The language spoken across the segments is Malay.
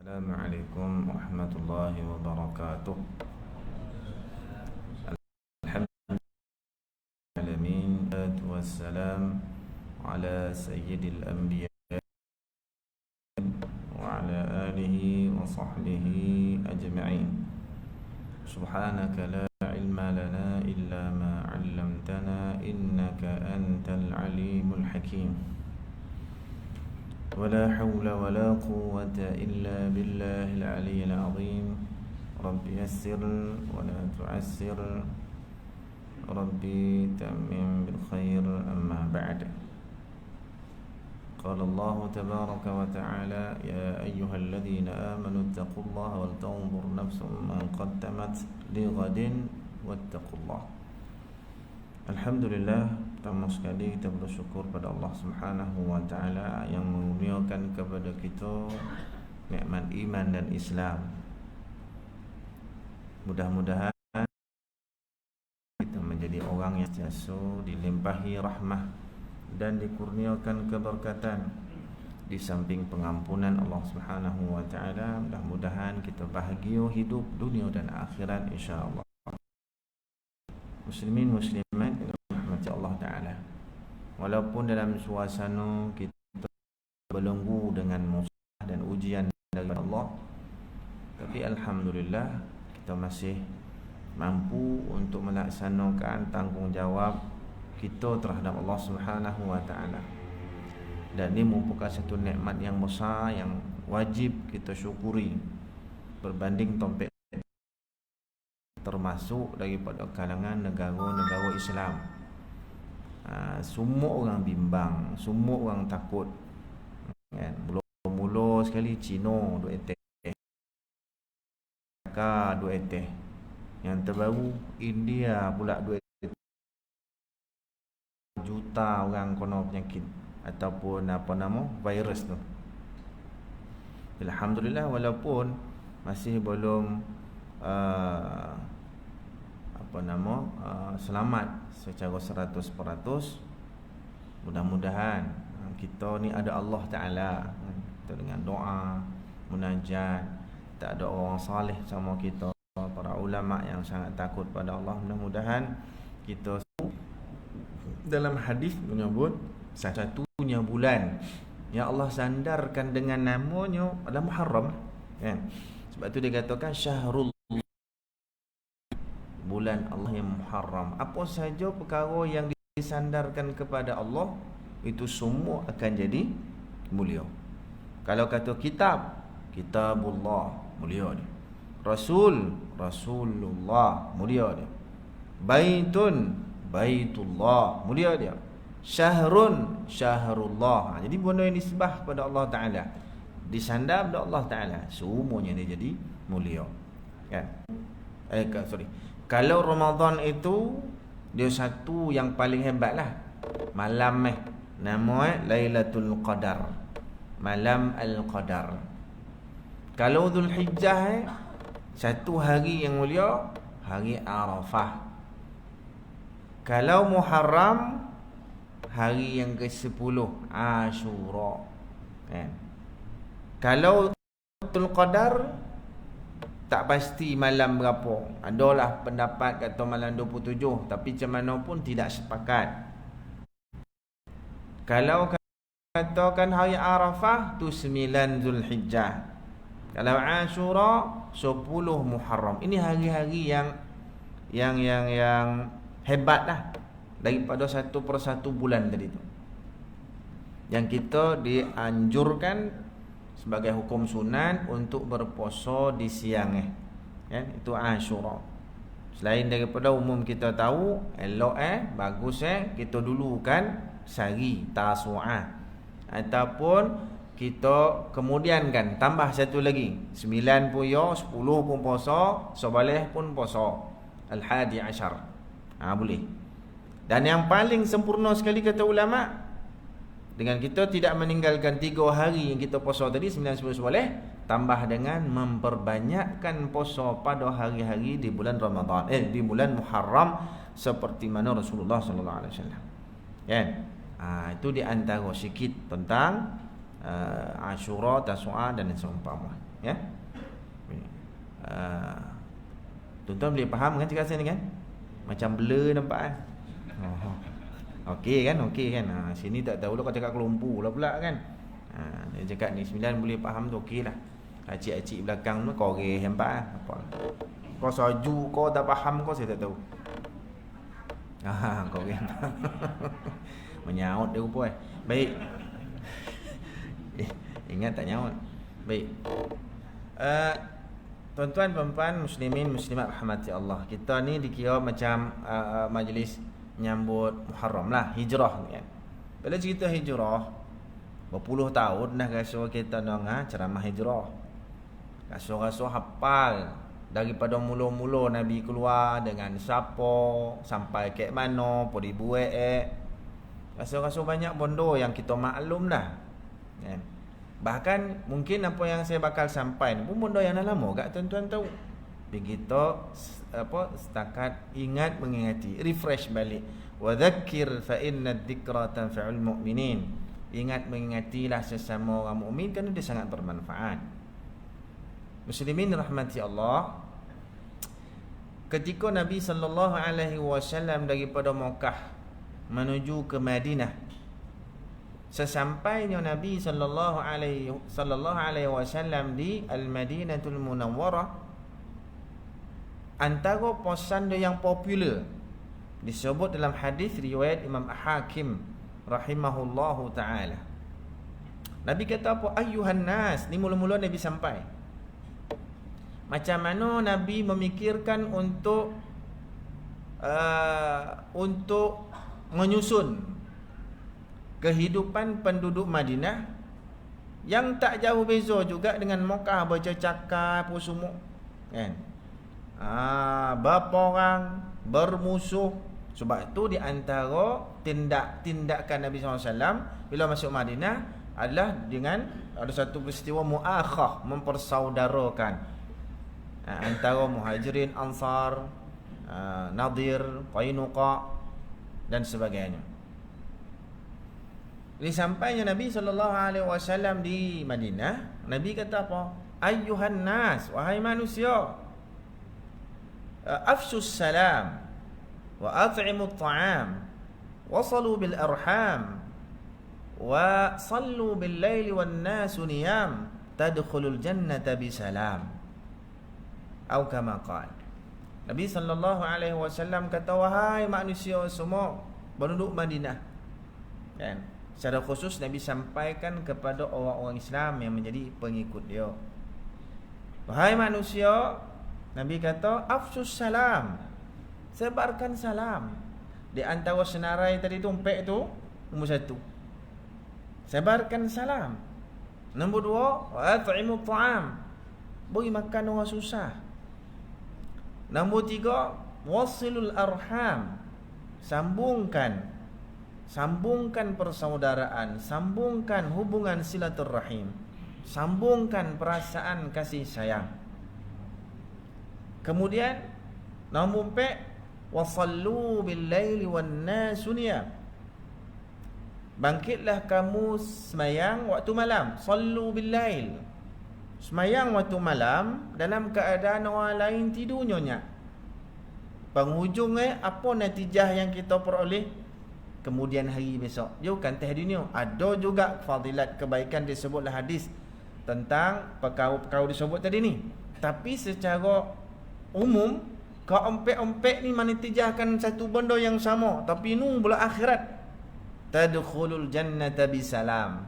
Assalamualaikum warahmatullahi wabarakatuh. Alhamdulillah wassalam ala sayyidil anbiya wa ala alihi wa sahbihi ajma'in. Subhanaka la ilma lana illa ma 'allamtana innaka antal alimul hakim. ولا حول ولا قوة إلا بالله العلي العظيم. رب يسر ولا تعسر ربي تمم بالخير أما بعد. قال الله تبارك وتعالى يا أيها الذين آمنوا اتقوا الله ولتنظر نفس ما قدمت لغد واتقوا الله. Alhamdulillah, pertama sekali kita bersyukur pada Allah Subhanahu wa taala yang mengurniakan kepada kita nikmat iman dan Islam. Mudah-mudahan kita menjadi orang yang sentiasa dilimpahi rahmah dan dikurniakan keberkatan di samping pengampunan Allah Subhanahu wa taala. Mudah-mudahan kita bahagia hidup dunia dan akhirat insya-Allah. Muslimin muslimat yang dirahmati Allah Ta'ala, walaupun dalam suasana kita belenggu dengan musibah dan ujian dari Allah, tapi Alhamdulillah kita masih mampu untuk melaksanakan tanggungjawab kita terhadap Allah Subhanahu wa Ta'ala. Dan ini merupakan satu nikmat yang besar yang wajib kita syukuri berbanding tompek, termasuk daripada kalangan negara-negara Islam. Semua orang bimbang, semua orang takut kan? Mula-mula sekali Cina duk attack, Amerika duk attack, yang terbaru India pula duk attack. Juta orang kena penyakit ataupun virus tu. Alhamdulillah, walaupun masih belum selamat secara 100%. Mudah-mudahan kita ni ada Allah Ta'ala, kita dengan doa, munajat, tak ada orang salih sama kita, para ulama yang sangat takut pada Allah. Mudah-mudahan kita dalam hadis menyebut satu-satunya bulan yang Allah sandarkan dengan namanya adalah Muharram kan? Sebab tu dia katakan syahrul, bulan Allah yang Muharram. Apa saja perkara yang disandarkan kepada Allah, itu semua akan jadi mulia. Kalau kata kitab, kitabullah, mulia dia. Rasul, Rasulullah, mulia dia. Baitun, Baitullah, mulia dia. Syahrun, Syahrullah. Jadi benda yang disembah pada Allah Ta'ala, disandar pada Allah Ta'ala, semuanya dia jadi mulia kan? Kalau Ramadan itu dia satu yang paling hebat lah, malam nama Lailatul Qadar, malam Al-Qadar. Kalau Zulhijjah satu hari yang mulia, hari Arafah. Kalau Muharram, hari yang ke-10 Ashura kan? Kalau Lailatul Qadar tak pasti malam berapa. Adalah pendapat kata malam 27, tapi macam mana pun tidak sepakat. Kalau katakan hari Arafah tu 9 Zulhijjah. Kalau Ashura 10 Muharram. Ini hari-hari yang hebatlah daripada satu persatu bulan tadi tu. Yang kita dianjurkan sebagai hukum sunat untuk berpuasa di siang kan? Itu Ashura. Selain daripada umum kita tahu elok bagus kita dulukan sehari Tasu'ah, ataupun kita kemudian kan tambah satu lagi 9 puya, 10 pun puasa, 11 pun puasa, Al-Hadi Ashar. Boleh. Dan yang paling sempurna sekali kata ulama, dengan kita tidak meninggalkan 3 hari yang kita puasa tadi 9, 10, 11, tambah dengan memperbanyakkan puasa pada hari-hari di bulan Ramadan, di bulan Muharram, seperti mana Rasulullah sallallahu alaihi wasallam. Kan? Itu di antara sikit tentang Ashura, Tasu'a dan seumpama, ya. Tuan-tuan boleh faham kan cakap saya ni kan? Macam blur nampak kan? Okey kan? Sini tak tahu lah kau cakap kelompu lah pula kan? Dia cakap ni 9 boleh faham tu okey lah. Acik-acik belakang tu kau nampak kan? Apa? Kau saju kau tak faham kau saya tak tahu. Kau menyaut dia rupa Baik. Ingat tak nyaut. Baik. Tuan-tuan, puan-puan, muslimin, muslimat rahmati Allah. Kita ni dikira macam majlis menyambut Muharram lah, hijrah ni kan. Bila cerita hijrah, berpuluh tahun dah rasa kita dengar ceramah hijrah. Rasa-rasa hafal daripada mula-mula Nabi keluar dengan siapa, sampai ke mana, apa dibuat Rasa-rasa banyak bondo yang kita maklum dah. Kan? Bahkan mungkin apa yang saya bakal sampai ni pun benda yang dah lama kat tuan-tuan tahu. Begitu setakat ingat mengingati, refresh balik. Wa dzakkir fa inna dzikra tanfa'ul mu'minin. Ingat mengingatilah sesama orang mukmin kerana dia sangat bermanfaat. Muslimin rahmati Allah. Ketika Nabi sallallahu alaihi wasallam daripada Makkah menuju ke Madinah, sesampainya Nabi sallallahu alaihi wasallam di Al-Madinatul Munawwarah, antara pesan dia yang popular disebut dalam hadis riwayat Imam Hakim rahimahullahu taala. Nabi kata apa? Ayyuhan nas, ni mula-mula Nabi sampai. Macam mana Nabi memikirkan untuk menyusun kehidupan penduduk Madinah yang tak jauh beza juga dengan Makkah, bercakap apa semua kan. Berapa orang bermusuh. Sebab tu di antara tindakan Nabi SAW bila masuk Madinah adalah dengan ada satu peristiwa muakhah, mempersaudarakan antara Muhajirin, Ansar, Nadir, Qainuqa dan sebagainya. Disampainya Nabi SAW di Madinah, Nabi kata apa? Ayyuhan nas, wahai manusia, afsus salam wa at'imut ta'am wasalu bil arham wa sallu bil laili wan nasu niyam tadkhulul jannata bisalam. Atau kama qala. Nabi SAW kata, wahai manusia semua penduduk Madinah, kan? Secara khusus Nabi sampaikan kepada orang-orang Islam yang menjadi pengikut dia. Wahai manusia, Nabi kata, afsus salam, sebarkan salam. Di antara senarai tadi tu, umpek tu, nombor 1, sebarkan salam. Nombor 2, at'imut ta'am, beri makan orang susah. Nombor 3, wasilul arham, sambungkan persaudaraan, sambungkan hubungan silaturrahim, sambungkan perasaan kasih sayang. Kemudian nombor 4, wasallu bil laili wan nasu niyam, bangkitlah kamu semayang waktu malam. Sallu bil lail, semayang waktu malam dalam keadaan orang lain tidur nyenyak. Penghujungnya apa natijah yang kita peroleh kemudian hari besok? Bukan teh dunia. Ada juga fadilat kebaikan disebutlah hadis tentang perkara-perkara disebut tadi ni. Tapi secara umum, keompek-ompek ni menitijahkan satu benda yang sama, tapi nu pula akhirat. Tadkhulul jannata bisalam.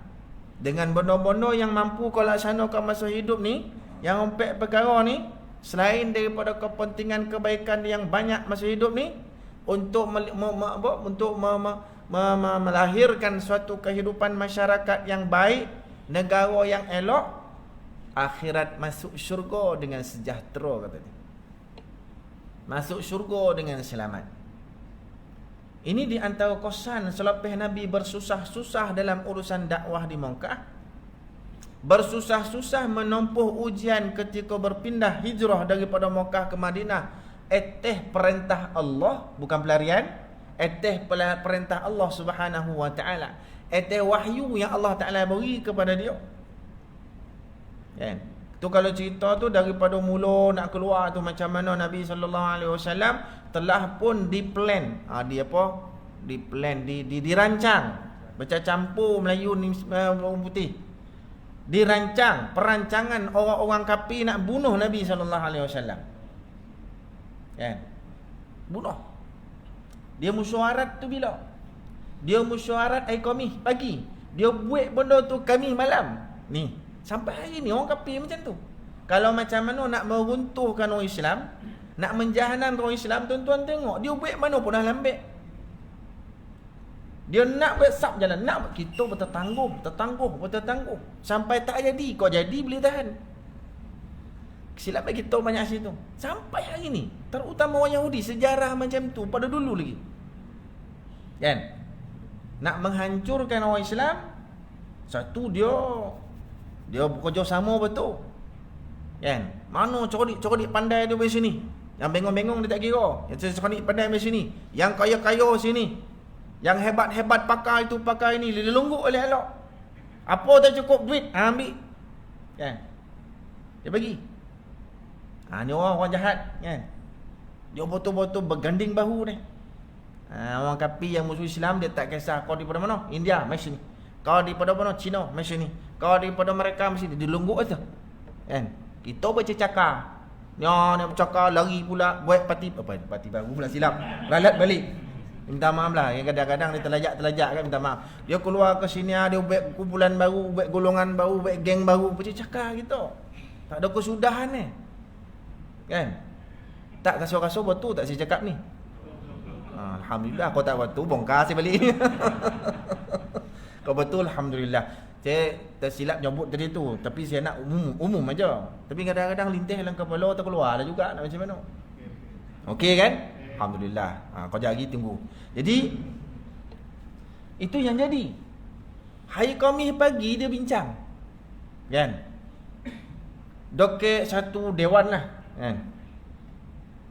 Dengan benda-benda yang mampu kau laksanakan masa hidup ni, yang ompek perkara ni, selain daripada kepentingan kebaikan yang banyak masa hidup ni, untuk melahirkan suatu kehidupan masyarakat yang baik, negara yang elok, akhirat masuk syurga dengan sejahtera, kata dia. Masuk syurga dengan selamat. Ini di antara kosan selepas Nabi bersusah-susah dalam urusan dakwah di Makkah, bersusah-susah menempuh ujian ketika berpindah hijrah daripada Makkah ke Madinah. Perintah Allah, bukan pelarian. Perintah Allah Subhanahu wa taala. atas wahyu yang Allah Ta'ala beri kepada dia. Kan? Tu kalau cerita tu daripada mula nak keluar tu macam mana Nabi SAW telah pun diplan. Dia apa? Diplan, dirancang. Baca campur Melayu ni orang putih. Dirancang, perancangan orang-orang kafir nak bunuh Nabi SAW. Kan? Bunuh. Dia mesyuarat tu bila? Dia mesyuarat hari Khamis pagi. Dia buat benda tu Khamis malam. Ni, sampai hari ni orang kafir macam tu. Kalau macam mana nak meruntuhkan orang Islam, nak menjahanamkan orang Islam, tuan-tuan tengok, dia buat mana pun dah lambat. Dia nak buat sab jalan, nak kita bertetangguh sampai tak jadi. Kau jadi boleh tahan. Kesilapan kita banyak situ. Sampai hari ni, terutama orang Yahudi, sejarah macam tu pada dulu lagi. Kan? Nak menghancurkan orang Islam, satu dia bekerja sama betul. Kan? Mana corik pandai dia dari sini. Yang bengong-bengong dia tak kira. Yang corik pandai dari sini. Yang kaya-kaya sini. Yang hebat-hebat pakai itu pakai ini, dia lungguk oleh elok. Apa tak cukup duit, ambil. Kan? Dia bagi. Ni orang jahat, kan? Dia betul-betul berganding bahu ni. Orang kafir yang musuh Islam, dia tak kisah kau daripada mana? India, mai sini. Kau daripada mana? Cina, mai sini. Kau daripada mereka, mai sini. Dia lungguk aja. Kan? Kita bercakap. Ni bercakap lari pula buat parti baru pula silap. Ralat balik. Minta maaf lah. Yang kadang-kadang dia terlajak kan, minta maaf. Dia keluar ke sini, dia buat kumpulan baru, buat golongan baru, buat geng baru. Bercakap gitu. Tak ada kesudahan ni. Kan? Tak kasut-kasut betul tak saya cakap ni? Alhamdulillah. Kau tak betul, bongkar saya balik. Kau betul, Alhamdulillah. Saya tersilap nyebut tadi tu, tapi saya nak umum aja. Tapi kadang-kadang lintih dalam kepala terkeluar lah juga, nak macam mana. Okey kan? Alhamdulillah. Kau jangan lagi tunggu. Jadi itu yang jadi. Hari Khamis pagi dia bincang. Kan? Dokek satu dewan lah. Kan?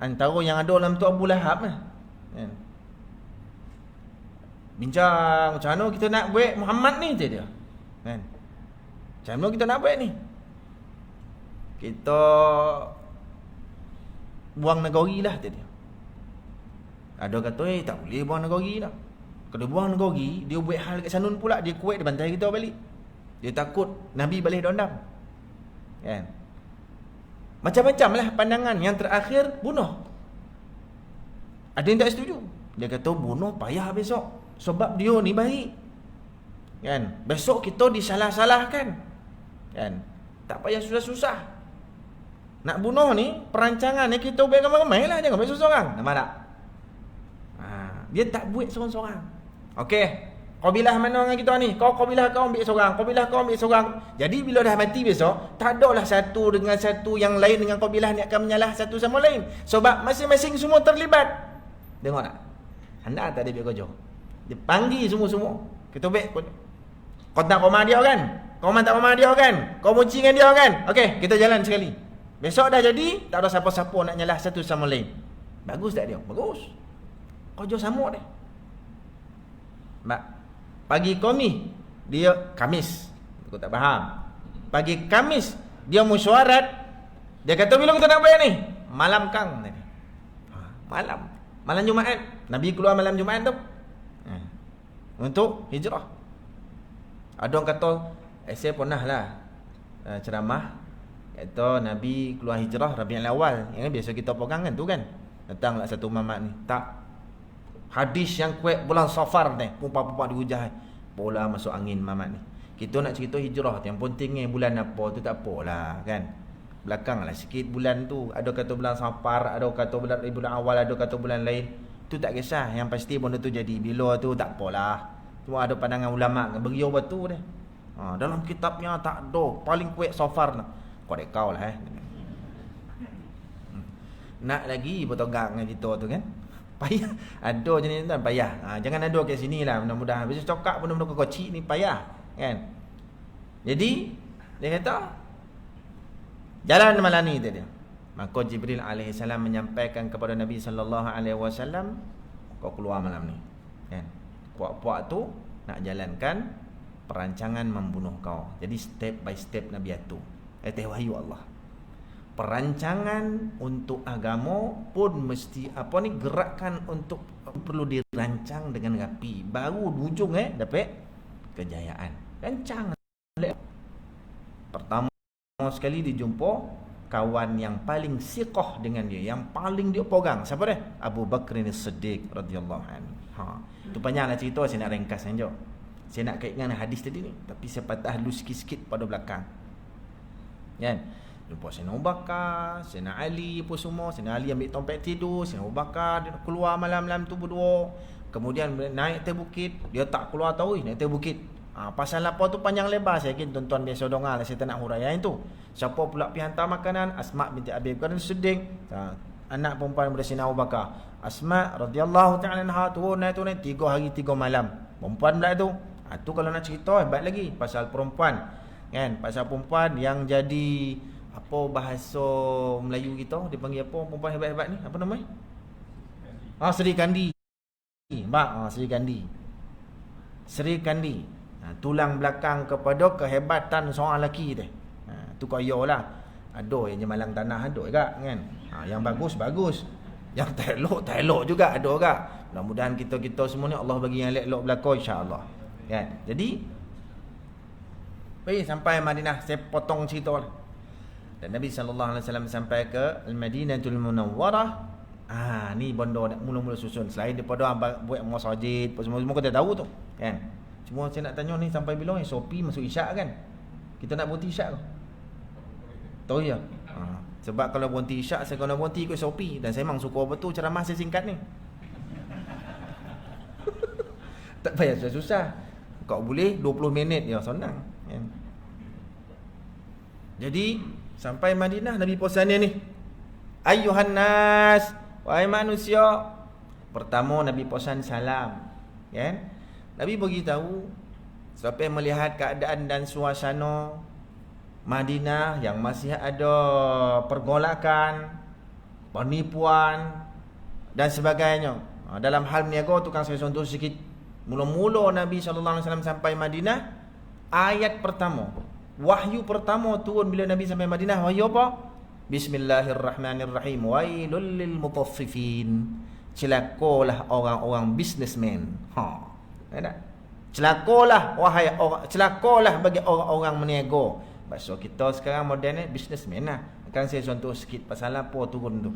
Antara yang ada dalam tu Abu Lahab lah. Kan? Bincang macam mana kita nak buat Muhammad ni dia. Kan? Macam mana kita nak buat ni? Kita buang negeri lah dia. Ada kata tak boleh buang negeri dah. Kalau buang negeri, dia buat hal kat Sanun pula, dia kuat, dia bantai kita balik. Dia takut Nabi balik dendam. Kan? Macam-macam lah pandangan. Yang terakhir, bunuh. Ada yang tak setuju. Dia kata bunuh payah besok, sebab dia ni baik. Kan? Besok kita disalah-salahkan. Kan? Tak payah susah-susah. Nak bunuh ni, perancangan ni kita buat ramai-ramai lah, jangan buat seorang. Nampak tak? Dia tak buat seorang-seorang. Okey, kabilah mana dengan kita ni? Kabilah kau ambil seorang, kabilah kau ambil seorang. Jadi bila dah mati besok, tak adalah satu dengan satu yang lain dengan kabilah ni akan menyalah satu sama lain. Sebab masing-masing semua terlibat. Tengok tak? Anda tak ada biar kerja. Dia panggil semua-semua. Kita buat. Kau tak rumah dia kan? Kau tak rumah dia kan? Kau muci dengan dia kan? Okey, kita jalan sekali. Besok dah jadi, tak ada siapa-siapa nak nyalah satu sama lain. Bagus tak dia? Bagus. Kerja sama dia. Pagi Khamis, dia Khamis. Aku tak faham. Pagi Khamis, dia mesyuarat. Dia kata bila kita nak buat ni? Malam kang. Malam Jumaat. Nabi keluar malam Jumaat tu. Untuk hijrah. Ada orang kata, saya pernah lah ceramah. Kata Nabi keluar hijrah Rabiul Awal. Yang biasa kita pegang kan tu kan. Datanglah satu mamat ni. Tak. Hadis yang kuat bulan Safar ni, pupa-pupa dihujah. Bola masuk angin mamat ni. Kita nak cerita hijrah, yang pentingnya bulan apa tu tak apalah kan. Belakanglah sikit bulan tu. Ada kata bulan Safar, ada kata bulan awal, ada kata bulan lain. Tu tak kisah, yang pasti benda tu jadi. Bila tu tak apalah. Cuma ada pandangan ulama beriau batu dia. Dalam kitabnya tak ada paling kuat Safar lah. Kau dek kau lah Nak lagi bertogang dengan kita tu kan. Payah. Ada jenis tu payah. Jangan ada kat sini lah mudah-mudahan. Bisa cokak benda-benda kecil ni payah. Kan? Jadi, dia kata, jalan malam ni dia. Maka Jibril AS menyampaikan kepada Nabi SAW, kau keluar malam ni. Kan? Puak-puak tu, nak jalankan perancangan membunuh kau. Jadi step by step Nabi atur. Wahyu Allah. Perancangan untuk agama pun mesti gerakan untuk perlu dirancang dengan rapi. Baru hujung dapat kejayaan. Rancang. Pertama sekali dijumpa kawan yang paling siqah dengan dia, yang paling dia pegang. Siapa dia? Abu Bakr As-Siddiq radhiyallahu anhu. Itu banyaklah cerita, saya nak ringkas saja. Saya nak kaitkan hadis tadi ni, tapi saya patah halus sikit-sikit pada belakang. Kan? Jumpa Sayyidina Abu Bakar, Sayyidina Ali pun semua. Sayyidina Ali ambil tongkat tidur, Sayyidina Abu Bakar dia keluar malam-malam tu berdua. Kemudian naik atas bukit, dia tak keluar tahu naik atas bukit. Pasal apa tu panjang lebar, saya yakin tuan-tuan biasa dengar lah, saya tak nak huraian tu. Siapa pula pergi hantar makanan? Asma binti Abi Bakar As-Siddiq, anak perempuan daripada Sayyidina Abu Bakar. Asma radhiyallahu ta'ala anha turun naik 3 hari 3 malam. Perempuan pula tu. Tu kalau nak cerita hebat lagi pasal perempuan. Kan? Pasal perempuan yang jadi apa bahasa Melayu kita dipanggil apa perempuan hebat-hebat ni? Apa nama? Seri Kandi. Seri Kandi. Seri Kandi. Tulang belakang kepada kehebatan seorang lelaki tu. Tu koyolah. Ada yang jemalang tanah ada juga kan. Yang bagus. Yang tak elok juga ada juga. Mudah-mudahan kita semua ni Allah bagi yang elok belaka insya-Allah. Kan? Jadi baik sampai Madinah, saya potong cerita. Dan Nabi sallallahu alaihi wasallam sampai ke Al-Madinatul Munawwarah. Ni bondo nak mula-mula susun. Selain daripada buat masjid, semua kita tahu tu, kan? Cuma saya nak tanya ni sampai bila ni Sopi masuk Isyak kan? Kita nak berhenti Isyak ke? Tahu ya? Sebab kalau berhenti Isyak saya kena berhenti ikut Sopi, dan saya memang suka betul ceramah saya singkat ni. Tak payah susah-susah. Kau boleh 20 minit ya, senang kan? Jadi sampai Madinah Nabi pesannya ni, Ayyuhan nas, wahai manusia. Pertama Nabi pesan salam, kan? Nabi beritahu sampai melihat keadaan dan suasana Madinah yang masih ada pergolakan, penipuan dan sebagainya. Dalam hal niaga tu kan saya contoh sikit. Mula-mula Nabi SAW sampai Madinah, ayat pertama, wahyu pertama turun bila Nabi sampai Madinah. Wahyu apa? Bismillahirrahmanirrahim. Wailul lil mutaffifin. Celakalah orang-orang businessman. Celakalah bagi orang-orang meniaga. Bahasa kita sekarang moden ni businessman lah. Kan saya contoh sikit pasal apa turun tu.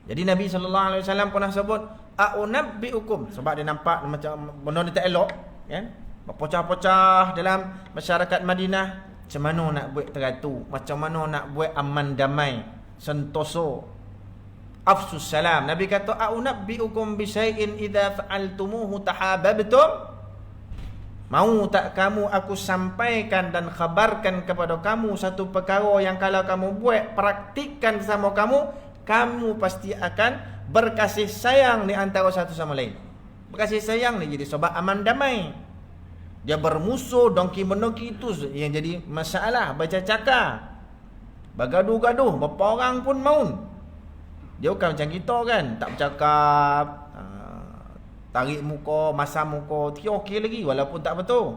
Jadi Nabi SAW pernah sebut a'unabbi'ukum, sebab dia nampak macam benda ni tak elok, kan? Berpecah-pecah dalam masyarakat Madinah. Macam mana nak buat teratur, macam mana nak buat aman damai, sentosa, afsus salam. Nabi kata a'unabbi'ukum bi syai'in idza fa'altumuhu tahabbtum. Mau tak kamu aku sampaikan dan khabarkan kepada kamu satu perkara yang kalau kamu buat, praktikkan sama kamu pasti akan berkasih sayang di antara satu sama lain. Berkasih sayang ni jadi sebab aman damai. Dia bermusuh, dongki menoki itu yang jadi masalah, baca cakap, bergaduh-gaduh, berapa orang pun maun. Dia bukan macam kita kan, tak bercakap, tarik muka, masam muka, dia okey lagi walaupun tak betul.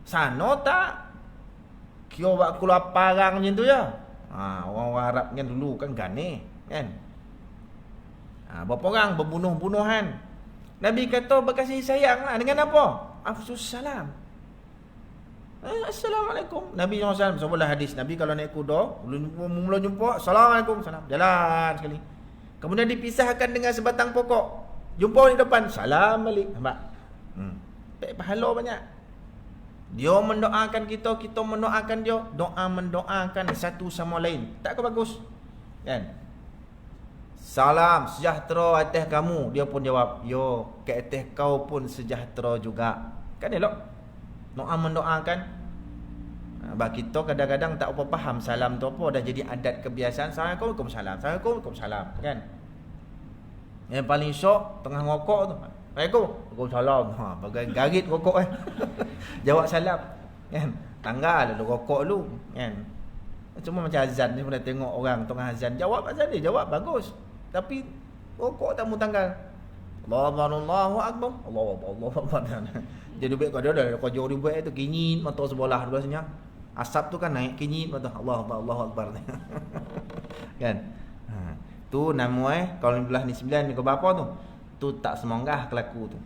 Sana tak, kira buat keluar parang macam tu je. Orang-orang Arab kan dulu kan gane kan. Berapa orang berbunuh-bunuhan. Nabi kata berkasih sayang lah dengan apa? Afsus salam. Assalamualaikum. Nabi SAW sebelah hadis. Nabi kalau naik kuda, mula jumpa, Assalamualaikum, salam. Jalan sekali. Kemudian dipisahkan dengan sebatang pokok. Jumpa di depan, salam balik. Nampak? Baik pahala banyak. Dia mendoakan kita, kita mendoakan dia. Doa mendoakan satu sama lain. Tak ke bagus? Kan? Salam sejahtera atas kamu. Dia pun jawab, yo, ke atas kau pun sejahtera juga. Kan elok? Doa mendoakan. Sebab kita kadang-kadang tak apa faham salam tu apa. Dah jadi adat kebiasaan. Assalamualaikum, salam. Assalamualaikum, salam. Kan? Yang paling syok tengah ngokok tu, Assalamualaikum, Waalaikumsalam. Bagai garit rokok jawab salam. Kan? Tanggal dulu rokok dulu, kan? Cuma macam azan ni, pernah tengok orang tengah azan, jawab azan dia, jawab bagus. Tapi rokok tak mau tanggal. Allahu akbar. Allahu akbar. Jadi baik kau dah kau jauh buat itu kinyit mata sebelah biasanya. Asap tu kan naik kinyit mata Allahu akbar. Kan? Tu nama kalau belah ni 9 ni ke berapa tu? Tu tak semonggah kelaku tu.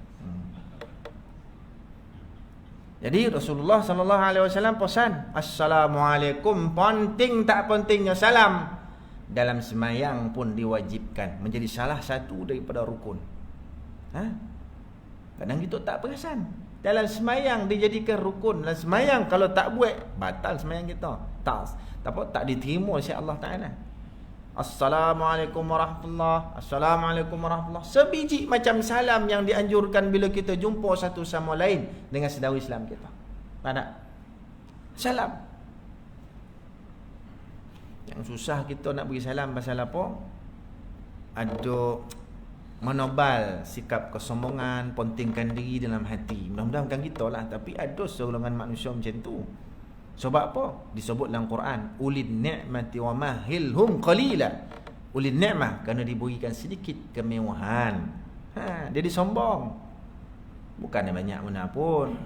Jadi Rasulullah sallallahu alaihi wasallam pesan, assalamualaikum, penting tak pentingnya salam dalam semayang pun diwajibkan, menjadi salah satu daripada rukun. Kadang kita tak perasan. Dalam semayang dijadikan rukun. Dalam semayang kalau tak buat, batal semayang kita. Tak diterima oleh Allah Ta'ala. Assalamualaikum warahmatullahi. Assalamualaikum warahmatullahi. Sebiji macam salam yang dianjurkan bila kita jumpa satu sama lain dengan saudara Islam kita. Mana? Salam. Yang susah kita nak beri salam pasal apa? Ada menobal sikap kesombongan, pentingkan diri dalam hati. Mudah-mudahan bukan kita lah, tapi ada segolongan manusia macam tu. Sebab apa? Disebut dalam Quran, ulil ni'mati wa mahilhum qalila. Ulil ni'mah kerana diberikan sedikit kemewahan. Dia disombong. Bukannya banyak mana pun.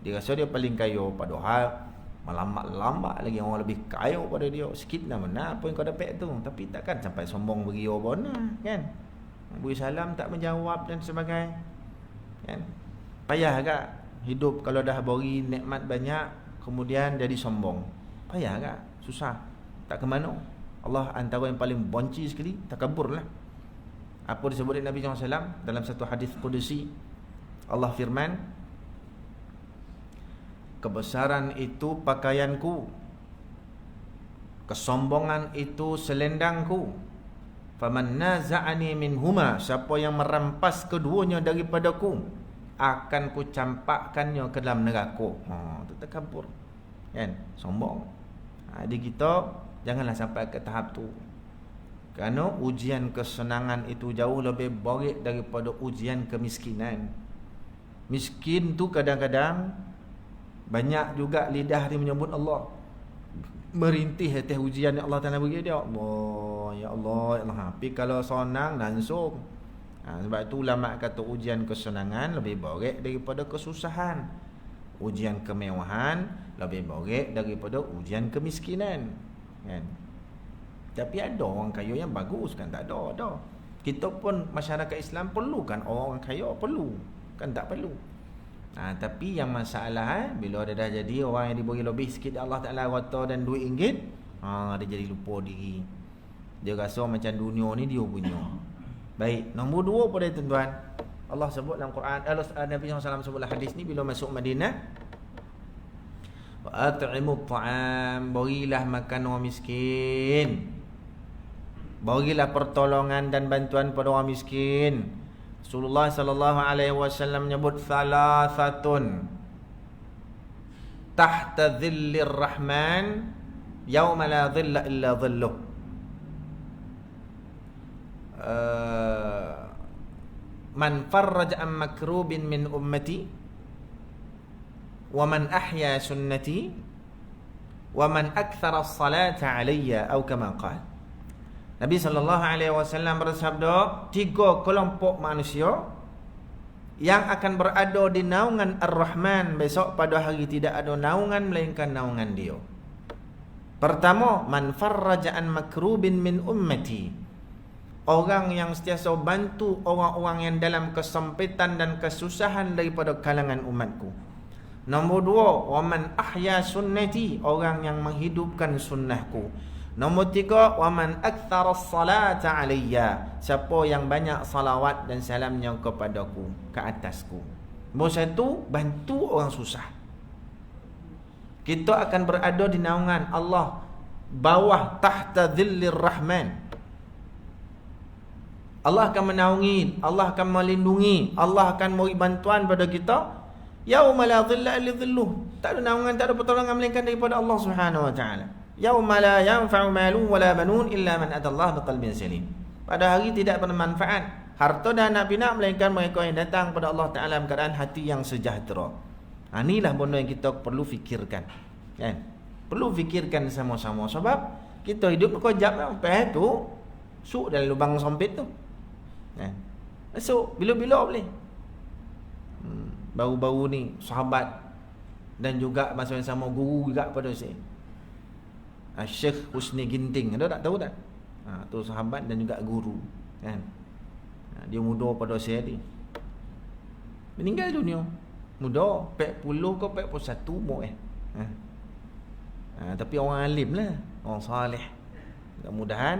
Dia rasa dia paling kaya, padahal melambat-lambat lagi orang lebih kaya pada dia. Sikit lah mana pun kau dapat tu. Tapi takkan sampai sombong bagi orang mana, kan? Beri salam tak menjawab dan sebagainya, kan? Payah agak hidup kalau dah beri nikmat banyak kemudian jadi sombong. Payah agak, susah. Tak ke mana. Allah antara yang paling benci sekali takabur lah. Apa disebut oleh Nabi SAW dalam satu hadis Qudusi? Allah firman, kebesaran itu pakaianku, kesombongan itu selendangku. Faman naza'ani minhuma, siapa yang merampas keduanya daripadaku, akan ku campakkannya ke dalam neraka. Itu takabur, kan? Sombong. Jadi kita janganlah sampai ke tahap tu. Kerana ujian kesenangan itu jauh lebih baik daripada ujian kemiskinan. Miskin tu kadang-kadang banyak juga lidah dia menyebut Allah, merintih atas ujian yang Allah Ta'ala beri dia. Allah, ya Allah, ya Allah. Tapi kalau senang langsung. Sebab itu ulama kata ujian kesenangan lebih baik daripada kesusahan. Ujian kemewahan lebih baik daripada ujian kemiskinan, kan? Tapi ada orang kaya yang bagus, kan? Tak ada. Kita pun masyarakat Islam perlu kan orang kaya, perlu kan? Tak perlu. Tapi yang masalah bila dia dah jadi orang yang diberi lebih sikit Allah Ta'ala rata dan RM2, dia jadi lupa diri. Dia rasa macam dunia ni dia punya. Baik, nombor 2 pada tuan-tuan, Allah sebut dalam Quran, Nabi SAW sebutlah hadis ni bila masuk Madinah, wa at'imut ta'am, berilah makan orang miskin, berilah pertolongan dan bantuan pada orang miskin. Rasulullah sallallahu alaihi wasallam menyebut thalathatun tahta dhillir rahman yauma la dhilla illa dhilluh. Man farraja an makrubin min ummati wa man ahya sunnati wa man akthara as-salata alayya atau kama qala. Nabi sallallahu alaihi wasallam bersabda, 3 kelompok manusia yang akan berada di naungan Ar-Rahman besok pada hari tidak ada naungan melainkan naungan dia. Pertama, man farraja an makrubin min ummati, orang yang sentiasa bantu orang-orang yang dalam kesempitan dan kesusahan daripada kalangan umatku. Nombor 2, wa man ahya sunnati, orang yang menghidupkan sunnahku. Nombor 3, wa man aktsara as-salata alayya, siapa yang banyak salawat dan salamnya kepadaku, ke atasku. Nombor 1, bantu orang susah. Kita akan berada di naungan Allah, bawah tahta dhillir rahman. Allah akan menaungi, Allah akan melindungi, Allah akan beri bantuan pada kita. Yauma la dhilla illa dhilluh, tak ada naungan, tak ada pertolongan melainkan daripada Allah Subhanahu wa taala. Yauma la yanfa'u malun wala banun illa man atallaha biqalbin salim. Pada hari tidak bermanfaat harta dan anak pinak melainkan mereka yang datang pada Allah Taala dalam keadaan hati yang sejahtera. Inilah benda yang kita perlu fikirkan, kan? Perlu fikirkan sama-sama, sebab kita hidup kejap, lepas tu suk dalam lubang sempit tu, kan? Masuk bila-bila boleh. Baru-baru ni sahabat dan juga masa yang sama guru juga pada saya, Syekh Husni Ginting, ada tak tahu tak? Tu sahabat dan juga guru kan. Dia muda pada saya ni, meninggal dunia muda, 40 ke 41 umur tapi orang alim lah, orang salih. Mudah-mudahan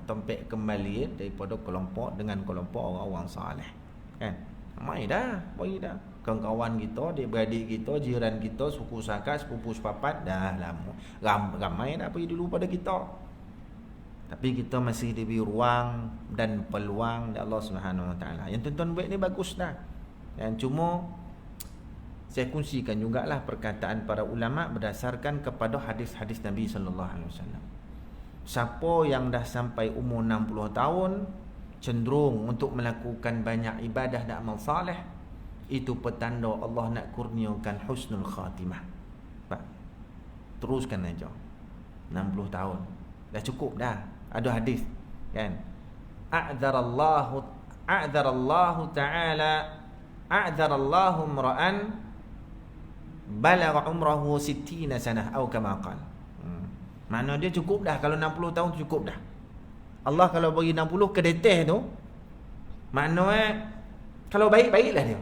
Tompek kembali daripada kelompok dengan kelompok orang-orang salih kan. Ramai dah, bagi dah kawan-kawan kita, adik-beradik kita, jiran kita, suku sakat, sepupu sepapat dah lama ramai dah pergi dulu pada kita. Tapi kita masih diberi ruang dan peluang dari Allah Subhanahu Wa Taala. Yang tuan-tuan buat ni bagus dah. Yang cuma saya kongsikan jugalah perkataan para ulama berdasarkan kepada hadis-hadis Nabi sallallahu alaihi wasallam. Siapa yang dah sampai umur 60 tahun cenderung untuk melakukan banyak ibadah dan amal saleh, itu petanda Allah nak kurniakan husnul khatimah. Pak, teruskan aja. 60 tahun dah cukup dah. Ada hadis kan, a'dzarallahu imra'an balagha umrahu 60 sanah atau kama qala. Makna dia cukup dah. Kalau 60 tahun tu cukup dah. Allah kalau bagi 60 ke deteh tu, maknanya kalau baik, baiklah dia.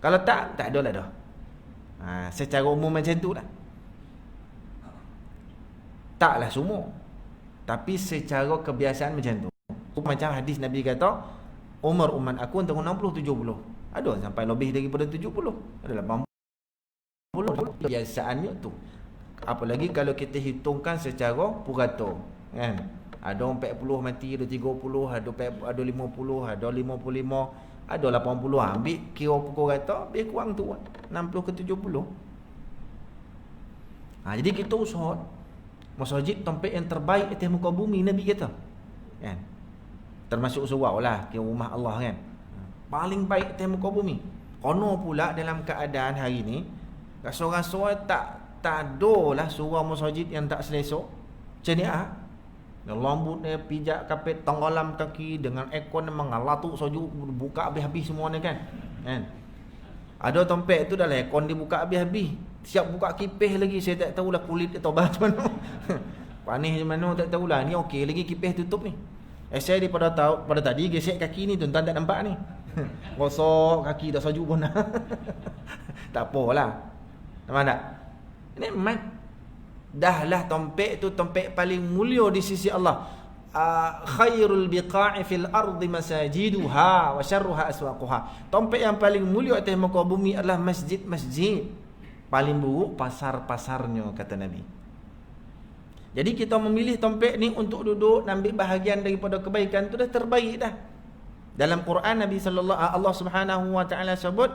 Kalau tak adalah dah. Secara umum macam tu lah. Taklah semua, tapi secara kebiasaan macam tu. Macam hadis Nabi kata, umur umat aku antara 60-70. Ada sampai lebih daripada 70. Ada 80. Kebiasaannya tu. Apalagi kalau kita hitungkan secara purata kan. Ada 40 mati, ada 30, ada 50, ada 55, ada 80. Ambil kira pukul rata, lebih kurang tu 60 ke 70. Jadi kita usaha masjid Tompek yang terbaik atas muka bumi, Nabi kata kan. Termasuk surau lah, kira rumah Allah kan, paling baik atas muka bumi. Kono pula dalam keadaan hari ni rasa-rasa tak ada lah surau masjid yang tak selesa. Macam ni lambut dia pijak kapit, tenggelam kaki dengan ekon mengalatuk soju, buka habis-habis semua ni kan. Ada Tompek tu dah lah ekon dia buka habis-habis, siap buka kipis lagi, saya tak tahulah kulit atau macam mana. Panis macam mana tak tahulah. Ni okey lagi kipis tutup ni. Saya daripada tadi gesek kaki ni tuan-tuan tak nampak ni. Gosok kaki dah soju pun. Tak apalah. Nampak tak? Ini memang dahlah Tompek tu Tompek paling mulia di sisi Allah. Khairul biqa'i fil ardi masajiduha wa syarruha aswaquha. Tompek yang paling mulia atas muka bumi adalah masjid-masjid. Paling buruk pasar-pasarnya, kata Nabi. Jadi kita memilih Tompek ni untuk duduk dan ambil bahagian daripada kebaikan tu dah terbaik dah. Dalam Quran Allah Subhanahu wa taala sebut,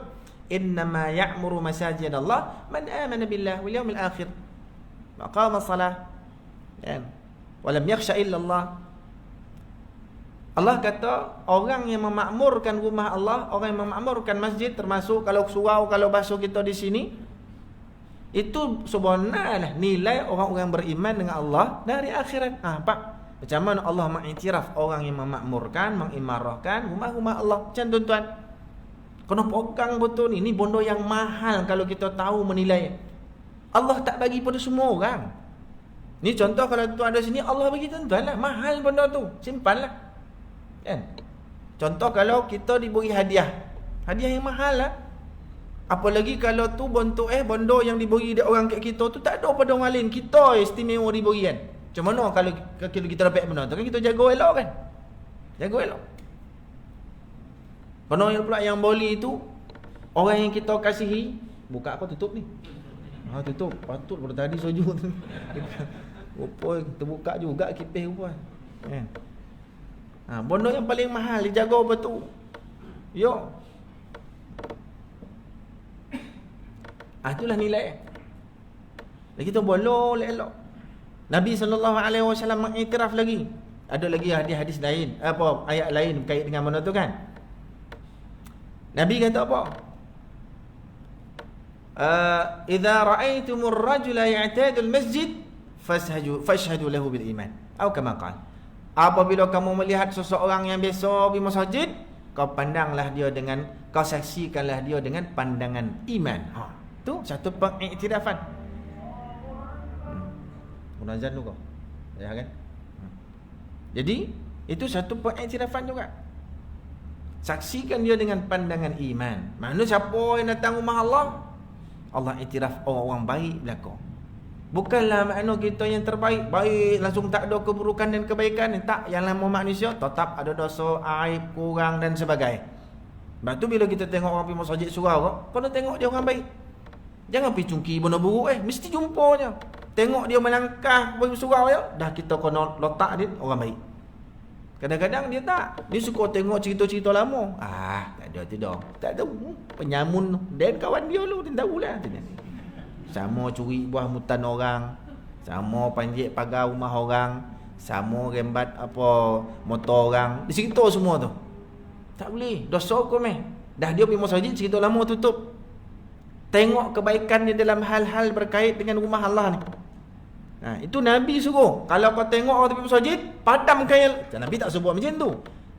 innama ya'muru masajidallah man amana billah wal yawmil akhir wa qama shalah wa lam yakhsha illa Allah. Allah kata orang yang memakmurkan rumah Allah, orang yang memakmurkan masjid, termasuk kalau surau, kalau bahasa kita di sini, itu sebenarnya nilai orang-orang beriman dengan Allah dari akhirat. Pak, macam mana Allah mengiktiraf orang yang memakmurkan, mengimarahkan rumah-rumah Allah. Macam tuan-tuan, kena pegang betul ni. Ni benda yang mahal kalau kita tahu menilai. Allah tak bagi pada semua orang. Ni contoh kalau tuan ada sini, Allah bagi tuan-tuan lah. Mahal benda tu, simpan lah kan. Contoh kalau kita diberi hadiah yang mahal lah. Apalagi kalau tu bentuk benda yang diberi dia orang kat kita tu tak ada pada orang lain, kita istimewa diberi kan. Macam mana kalau kita dapat benda tu kan, kita jaga elok kan. Jaga elok. Penuh pula yang boleh tu orang yang kita kasihi. Buka apa tutup ni? Tutup. Patut pada tadi soju tu. Rupa terbuka juga kipis rupa. Benda yang paling mahal dijaga betul. Yo. Itulah nilai. Dan kita boleh elok. Nabi SAW mengiktiraf lagi. Ada lagi hadis-hadis lain, ayat lain berkait dengan benda tu kan. Nabi kata apa? Idza ra'aitumur rajula ya'tadul masjid fashhadu lahu bil iman. Atau kama qala. Apabila kamu melihat seseorang yang biasa pergi masjid, kau pandanglah dia dengan, kau saksikanlah dia dengan pandangan iman. Tu satu pengiktirafan. Munazan tu kau. Ya kan? Jadi itu satu pengiktirafan juga. Saksikan dia dengan pandangan iman. Mana siapa yang datang rumah Allah, Allah iktiraf orang-orang baik belaka. Bukanlah makna kita yang terbaik, baik langsung tak ada keburukan dan kebaikan. Tak, yang lama manusia tetap ada dosa, aib, kurang dan sebagainya. Sebab tu bila kita tengok orang pergi masjid surau, kau nak tengok dia orang baik. Jangan pergi cungki benda buruk, mesti jumpa je. Tengok dia melangkah pergi surau je, dah kita kena letak dia orang baik. Kadang-kadang dia tak, dia suka tengok cerita-cerita lama. Tak ada tidak. Tak tahu penyamun dan kawan dia lu, dia tahulah. Sama curi buah mutan orang, sama panjat pagar rumah orang, sama rembat apa motor orang. Dia cerita semua tu. Tak boleh, dosa kau meh. Dah dia pergi masjid cerita lama tutup. Tengok kebaikan dia dalam hal-hal berkait dengan rumah Allah ni. Itu Nabi suruh. Kalau kau tengok orang pergi masjid, padamkan yang... Nabi tak suruh buat macam tu.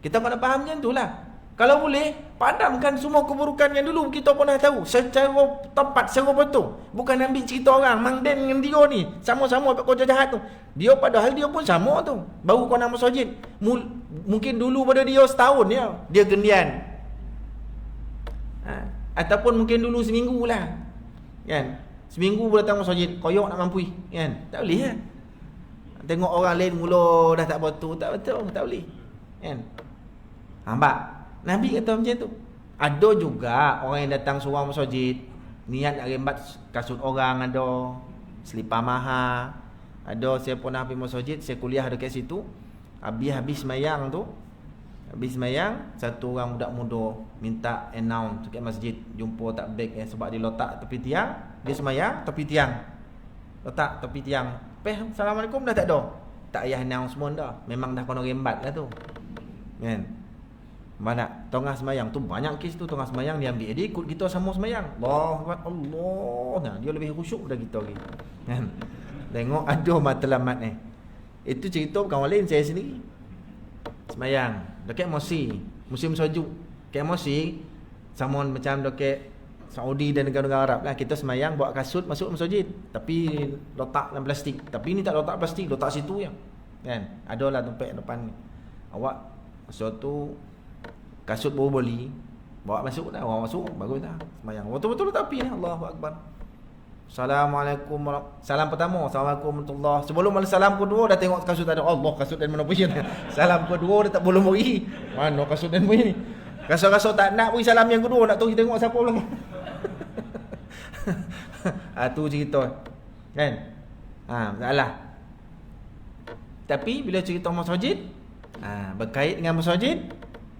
Kita kena faham macam tu lah. Kalau boleh, padamkan semua keburukan yang dulu kita pernah tahu secara tepat, secara betul. Bukan ambil cerita orang Mang Den dengan dia ni sama-sama buat kerja jahat tu. Dia padahal dia pun sama tu. Baru kau nak masjid. Mungkin dulu pada dia setahun ya, dia gendian. Ataupun mungkin dulu seminggu lah. Kan? Seminggu datang masjid, koyok nak mampui, kan? Tak boleh kan? Tengok orang lain mula dah tak betul, tak boleh. Kan? Nampak? Nabi kata macam tu. Ada juga orang yang datang seorang masjid, niat nak rembat kasut orang, ada selipar mahal. Ada saya pernah pergi masjid, saya kuliah dekat situ. Habis semayang tu, satu orang budak muda minta announce dekat masjid, jumpa tak beg sebab dia letak tepi tiang. Dia semayang tepi tiang, letak tepi tiang. Assalamualaikum dah tak ada. Tak payah announcement dah, memang dah kena rembat lah tu. Kan? Mana tengah semayang tu banyak kes tu, tengah semayang dia ambil, dia ikut kita sama semayang. Allah. Nah, dia lebih khusyuk dah kita lagi. Kan? Tengok aduh matlamat ni. Itu cerita kawan lain saya sendiri. Semayang dekat musim sejuk. Dekat Mosi sama macam dekat Saudi dan negara-negara Arab lah. Kita semayang bawa kasut masuk masjid, tapi letak dalam plastik. Tapi ni tak letak plastik, letak situ je. Kan? Adalah tempat depan ni. Awak masa tu kasut baru beli, bawa masuk dah, orang masuk bagus dah semayang. Betul-betul letak api ni. Allahu Akbar. Assalamualaikum. Salam pertama, Assalamualaikum warahmatullahi. Sebelum salam kedua dah tengok kasut ada. Allah, kasut dan mana pergi. Salam kedua dah tak boleh beri. Mana kasut dan pergi ni. Kasut-kasut tak nak beri salam yang kedua, nak tunggu tengok siapa belakang. Tu cerita. Kan? Salah. Tapi bila cerita masjid, berkait dengan masjid,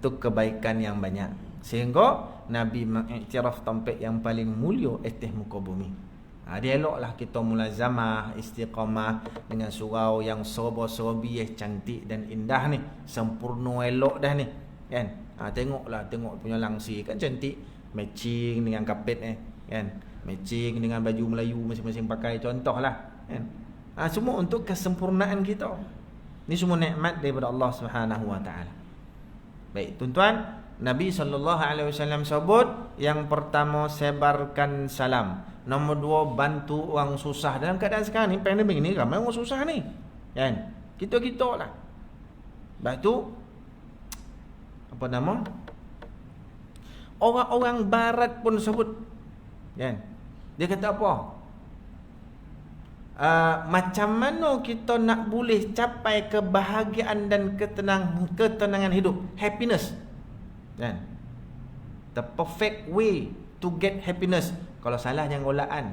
tu kebaikan yang banyak. Sehingga Nabi mengiktiraf tempat yang paling mulia atas muka bumi. Dia eloklah kita mulazamah, istiqamah dengan surau yang soba-sobi, cantik dan indah ni. Sempurna elok dah ni. Kan? Tengok punya langsir kan cantik, matching dengan kapet kan? Matching dengan baju Melayu masing-masing pakai, contohlah. Kan? Semua untuk kesempurnaan kita. Ni semua nikmat daripada Allah Subhanahu Wa Taala. Baik, tuan-tuan, Nabi SAW sebut yang pertama sebarkan salam. Nombor dua, bantu orang susah. Dalam keadaan sekarang ni, pandemik ni, ramai orang susah ni. Kan? Kita-kita lah. Lepas tu, apa nama? Orang-orang barat pun sebut. Kan? Dia kata apa? Macam mana kita nak boleh capai kebahagiaan dan ketenangan hidup, happiness, kan? The perfect way to get happiness. Kalau salah jangan golaan,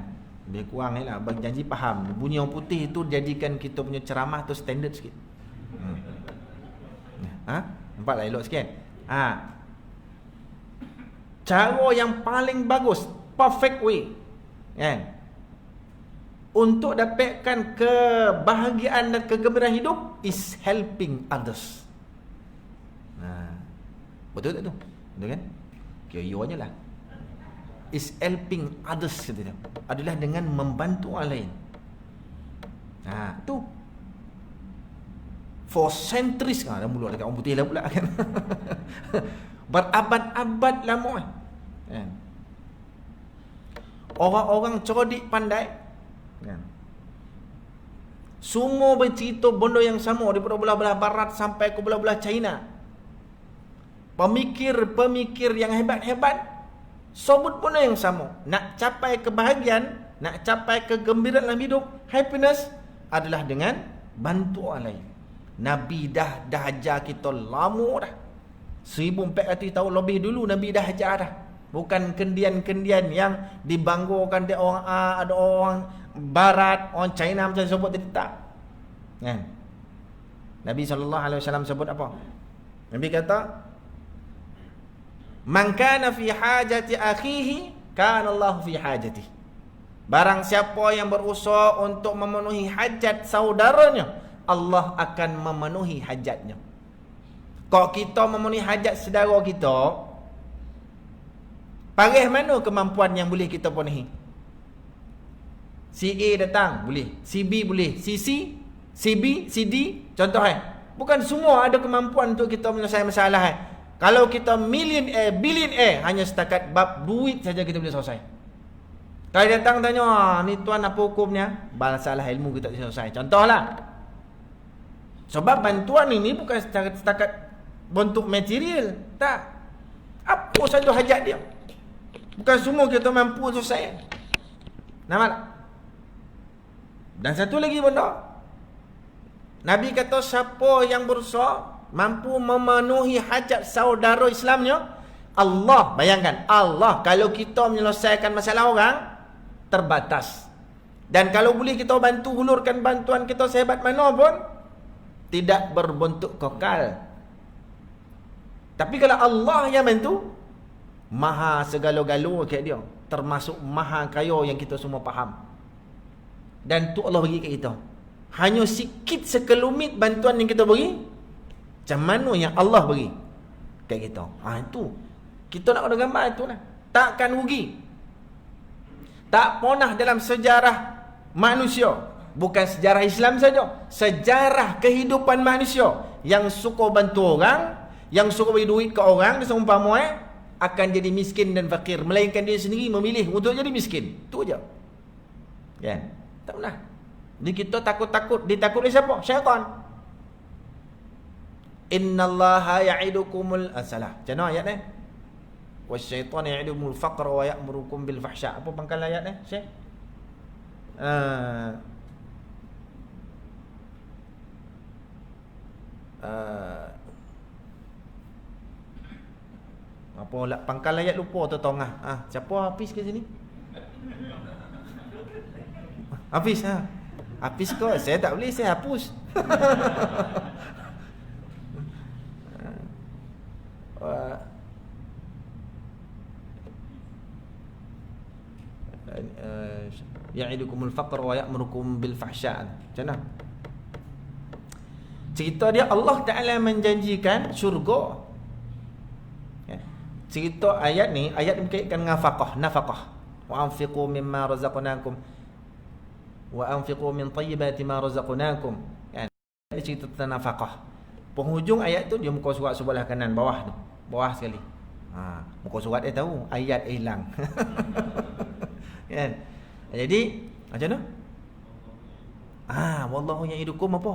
lebih kurang lah, bagi janji faham. Bunyi orang putih itu jadikan kita punya ceramah tu standard sikit. Nampaklah elok sikit. Cara yang paling bagus, perfect way, kan, untuk dapatkan kebahagiaan dan kegembiraan hidup is helping others. Betul tak tu? Betul kan? Kira-kiranya lah. Is helping others katanya. Adalah dengan membantu orang lain. Tu. For centuries. Dah mula dekat orang putih lah pula kan. berabad-abad lama. Kan? Orang-orang cerdik pandai. Kan? Semua bercerita benda yang sama daripada belah-belah barat sampai ke belah-belah China. Pemikir-pemikir yang hebat-hebat sebut benda yang sama. Nak capai kebahagiaan, nak capai kegembiraan dalam hidup, happiness adalah dengan bantu orang lain. Nabi dah ajar kita lama dah. 1400 tahun lebih dulu Nabi dah ajar dah. Bukan kendian-kendian yang dibanggakan dia orang ada orang barat, orang China macam sebut tadi tak. Kan? Nabi SAW sebut apa? Nabi kata, "Man kana fi hajati akhihi, kana Allah fi hajati." Barang siapa yang berusaha untuk memenuhi hajat saudaranya, Allah akan memenuhi hajatnya. Kalau kita memenuhi hajat saudara kita, parih mana kemampuan yang boleh kita penuhi? Si A datang, boleh. Si B boleh. Si C, si B, si D, contoh bukan semua ada kemampuan untuk kita menyelesaikan masalah. Kalau kita millionaire, billionaire, hanya setakat bab duit saja kita boleh selesai. Kalau datang tanya, ni tuan apa hukumnya? Masalah ilmu kita boleh selesai. Contohlah. Sebab bantuan ini bukan setakat bentuk material. Tak. Apa saja hajat dia. Bukan semua kita mampu selesai. Nampak tak? Dan satu lagi benda. Nabi kata siapa yang berusaha mampu memenuhi hajat saudara Islamnya, Allah, bayangkan, Allah kalau kita menyelesaikan masalah orang terbatas. Dan kalau boleh kita bantu hulurkan bantuan kita sehebat mana pun tidak berbentuk kekal. Tapi kalau Allah yang bantu, maha segala-gala kat dia, termasuk maha kaya yang kita semua faham. Dan tu Allah bagi kat kita. Hanya sikit sekelumit bantuan yang kita beri, macam mana yang Allah beri kat kita. Itu kita nak ada gambar itu lah. Takkan rugi. Tak pernah dalam sejarah manusia, bukan sejarah Islam saja, sejarah kehidupan manusia yang suka bantu orang, yang suka beri duit ke orang, dia seumpama akan jadi miskin dan fakir, melainkan dia sendiri memilih untuk jadi miskin. Itu aja. Kan? Tak pernah. Jadi kita takut-takut, ditakut oleh siapa? Syaitan. Innallaha ya'idukumul salah. Macam mana ayat ni? Wasyaitan ya'idukumul faqra wa ya'murukum bil fahsya. Apa pangkal ayat ni? Syekh? Apa lah pangkal ayat lupa tu tengah. Siapa Hafiz ke sini? Hafiz Hafiz kau, saya tak boleh, saya hapus. Ya'idukumul faqr wa ya'murukum bil fahsya. Macam mana? Cerita dia Allah Ta'ala menjanjikan syurga. Cerita ayat ni berkaitan dengan nafaqah. Wa anfiqu mimma razaqnakum wa anfiqu min tayyibati ma razaqnakum. Kan? Ini cerita tentang nafaqah. Penghujung ayat tu dia muka surat sebelah kanan bawah tu. Bawah sekali. Muka surat dia tahu, ayat hilang. Kan? Jadi macam mana? Wallahu ya'idukum apa?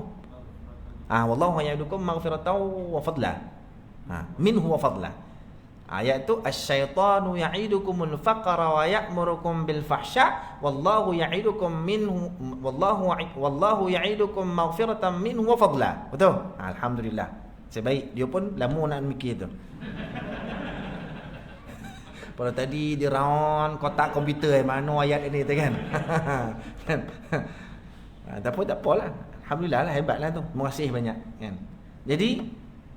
Wallahu ya'idukum maghfiratan wa fadla. Minhu wa fadla. Ayat tu asy-syaitanu ya'idukumul faqra wa ya'murukum bil fahsya wallahu ya'idukum minhu wallahu ya'idukum maghfiratan minhu wa fadla. Betul? Alhamdulillah. Sebaik dia pun lama nak mikir tu. Pada tadi dia raun kotak komputer mana ayat ini tu kan. Tak apalah. Alhamdulillah lah, hebatlah tu. Terima kasih banyak kan. Jadi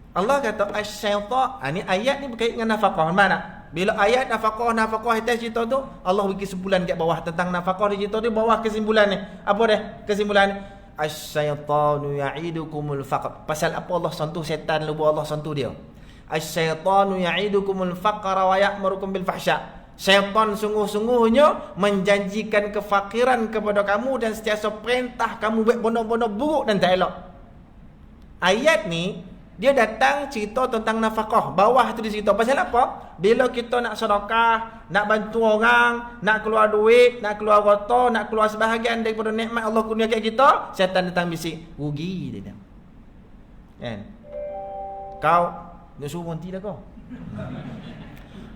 Allah kata asy-syaitan, ni ayat ni berkaitan dengan nafaqah. Mana? Bila ayat nafaqah atas cerita tu, Allah bagi kesimpulan kat bawah tentang nafaqah di cerita tu, bawah kesimpulan ni. Apa dia? Kesimpulan ni, asy-syaitanu ya'idukumul faqr. Pasal apa Allah sentuh setan lupa Allah sentuh dia? Asy-syaitanu ya'idukumul faqra wa ya'murukum bil fahsya. Syaitan sungguh-sungguhnya menjanjikan kefakiran kepada kamu dan sentiasa perintah kamu buat benda-benda buruk dan tak elok. Ayat ni Dia datang cerita tentang nafkah. Bawah tu dia cerita pasal apa? Bila kita nak sedekah, nak bantu orang, nak keluar duit, nak keluar harta, nak keluar sebahagian daripada nikmat Allah kurniakan kita, syaitan datang bisik, rugi dia. Kan? Kau nak suruh nanti dah kau.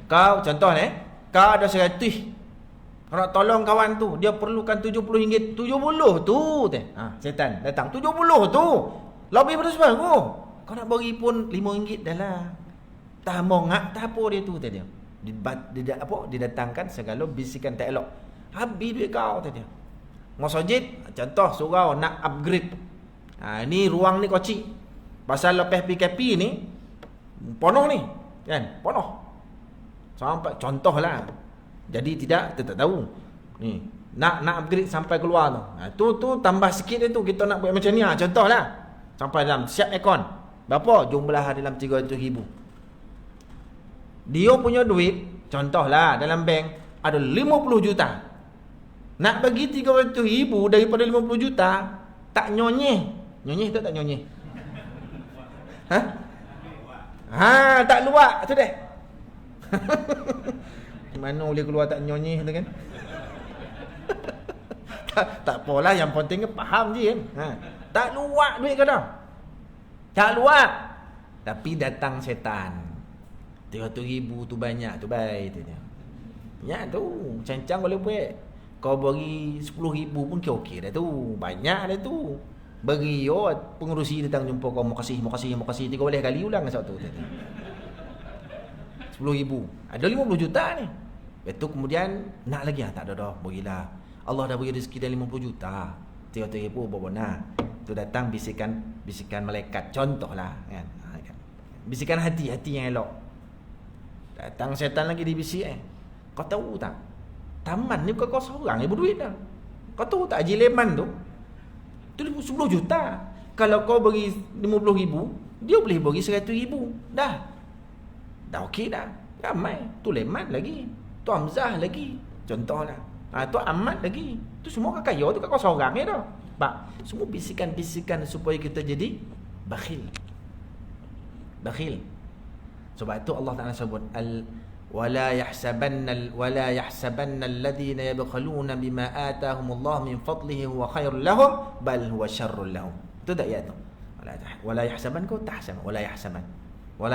Kau contoh ni, kau ada 100. Nak tolong kawan tu, dia perlukan RM70. 70 tu teh. Syaitan datang 70 tu. Lebih pada separuh. Kau nak bagi pun RM5 dah lah. Tak mau ngak tak apa dia tu tadi. Didatangkan segala bisikan tak elok. Habis duit kau tadi. Masjid contoh surau nak upgrade. Ni ruang ni kocik. Pasal lepas PKP ni penuh ni, kan? Penuh. Sampai contohlah. Jadi tidak tahu. Ni nak upgrade sampai keluar tu. Tu tambah sikit dia tu kita nak buat macam ni contohlah. Sampai dalam siap aircon. Berapa jumlah dalam 300,000? Dia punya duit, contohlah dalam bank ada 50 juta. Nak bagi 300,000 daripada 50 juta, tak nyonyeh. Nyonyeh tu tak nyonyeh? Tak luak tu deh. Mana boleh keluar tak nyonyeh tu kan? tak apalah, yang penting faham je kan. Tak luak duit ke dah? Tak luak. Tapi datang setan. 300,000 tu banyak tu baik tu dia. Ya tu, cancang boleh buat. Kau bagi 10,000 pun okey dah tu. Banyak dah tu. Bagi pengurusi datang jumpa kau, mau kasih 3 kali ulang satu tu. 10,000. Ada 50 juta ni. Itu kemudian nak lagi tak ada dah, bagilah. Allah dah bagi rezeki dah 50 juta. 300,000 berbenah. Tu datang bisikan malaikat, contohlah kan. Bisikan hati yang elok. Datang syaitan lagi dibisik Kau tahu tak? Taman ni bukan kau seorang yang berduit dah. Kau tahu tak Haji Leman tu? Tu 10 juta. Kalau kau bagi 50,000, dia boleh bagi 100,000. Dah okey dah. Ramai. Tu Leman lagi. Tu Hamzah lagi. Contohlah. Tu Ahmad lagi. Tu semua orang kaya tu kau seorang je dah. Semua bisikan-bisikan supaya kita jadi bakhil. Sebab itu Allah Taala sebut wala yahsabanna alladhina yabkhaluna bima atahumullah min fadlihi huwa khairul lahum bal huwa syarrul lahum. Itu tak ayat tu. Wala yahsaban kau tahsan wala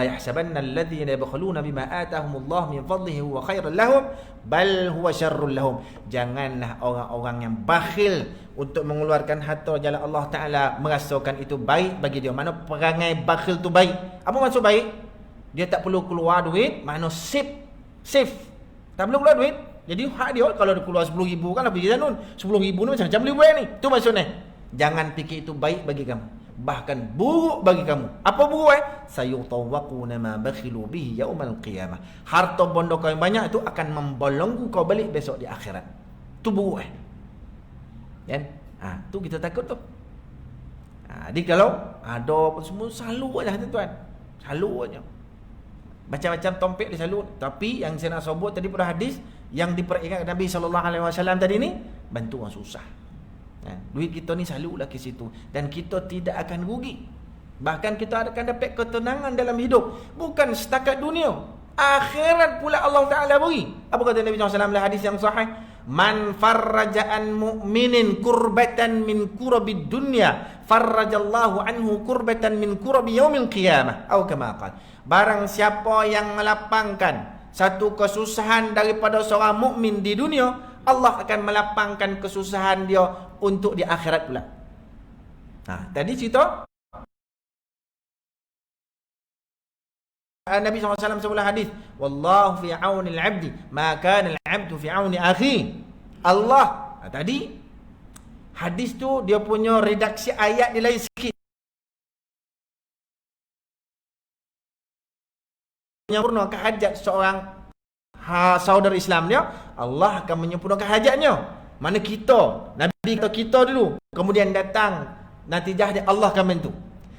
yahsabanna alladhina yabkhaluna bima atahumullah min fadlihi huwa khairul lahum bal huwa syarrul lahum. Janganlah orang-orang yang bakhil untuk mengeluarkan harta jalan Allah Taala merasakan itu baik bagi dia. Mana perangai bakhil tu baik? Apa maksud baik? Dia tak perlu keluar duit, mana safe. Tak perlu keluar duit. Jadi hak dia kalau dia keluar 10,000 kan pergi zanun. 10,000 ni macam boleh buat ni. Tu maksudnya. Jangan fikir itu baik bagi kamu. Bahkan buruk bagi kamu. Apa buruk sayutawaquna ma bakhilu bihi yaumal qiyamah. Harta bondo kau yang banyak itu akan membolongku kau balik besok di akhirat. Tu buruk kan? Tu kita takut tu. Jadi kalau ada apa semua selalu aja tuan. Selalu aja. Macam-macam tompek dia selalu. Tapi yang saya nak sebut tadi pada hadis yang diperingatkan Nabi SAW tadi ni, bantu orang susah. Duit kita ni selalulah ke situ. Dan kita tidak akan rugi. Bahkan kita akan dapat ketenangan dalam hidup. Bukan setakat dunia. Akhirat pula Allah Ta'ala beri. Apa kata Nabi SAW dalam hadis yang sahih? Man farraja'an mu'minin kurbatan min kurabid dunya farrajallahu anhu kurbatan min kurabi yaumil qiyamah. Atau kama qala. Barang siapa yang melapangkan satu kesusahan daripada seorang mukmin di dunia, Allah akan melapangkan kesusahan dia untuk di akhirat pula. Tadi cerita Nabi SAW sebuah hadis, wallahu fi auni al-'abdi ma kana al-'abdu fi auni akhi. Allah. Tadi hadis tu dia punya redaksi ayat dia lain sikit. Menyempurnakan hajat seorang saudara Islam dia, Allah akan menyempurnakan hajatnya. Mana kita, Nabi kita dulu, kemudian datang natijah dia Allah akan bantu.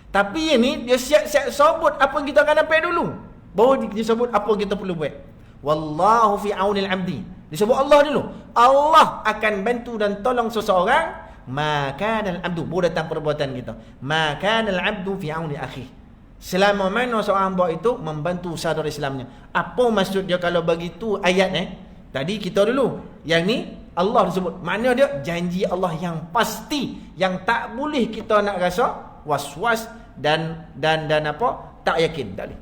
Tapi ini dia siap-siap sebut apa yang kita akan dapat dulu, baru dia sebut apa yang kita perlu buat. Wallahu fi aunil abdi. Disebut Allah dulu. Allah akan bantu dan tolong seseorang. Maka al abdu, baru datang perbuatan kita. Maka al abdu fi auni akhi. Selama mana seorang hamba itu membantu saudara Islamnya. Apa maksud dia kalau begitu ayat Tadi kita dulu. Yang ni Allah disebut. Makna dia janji Allah yang pasti, yang tak boleh kita nak rasa was-was dan apa? Tak yakin, tak boleh.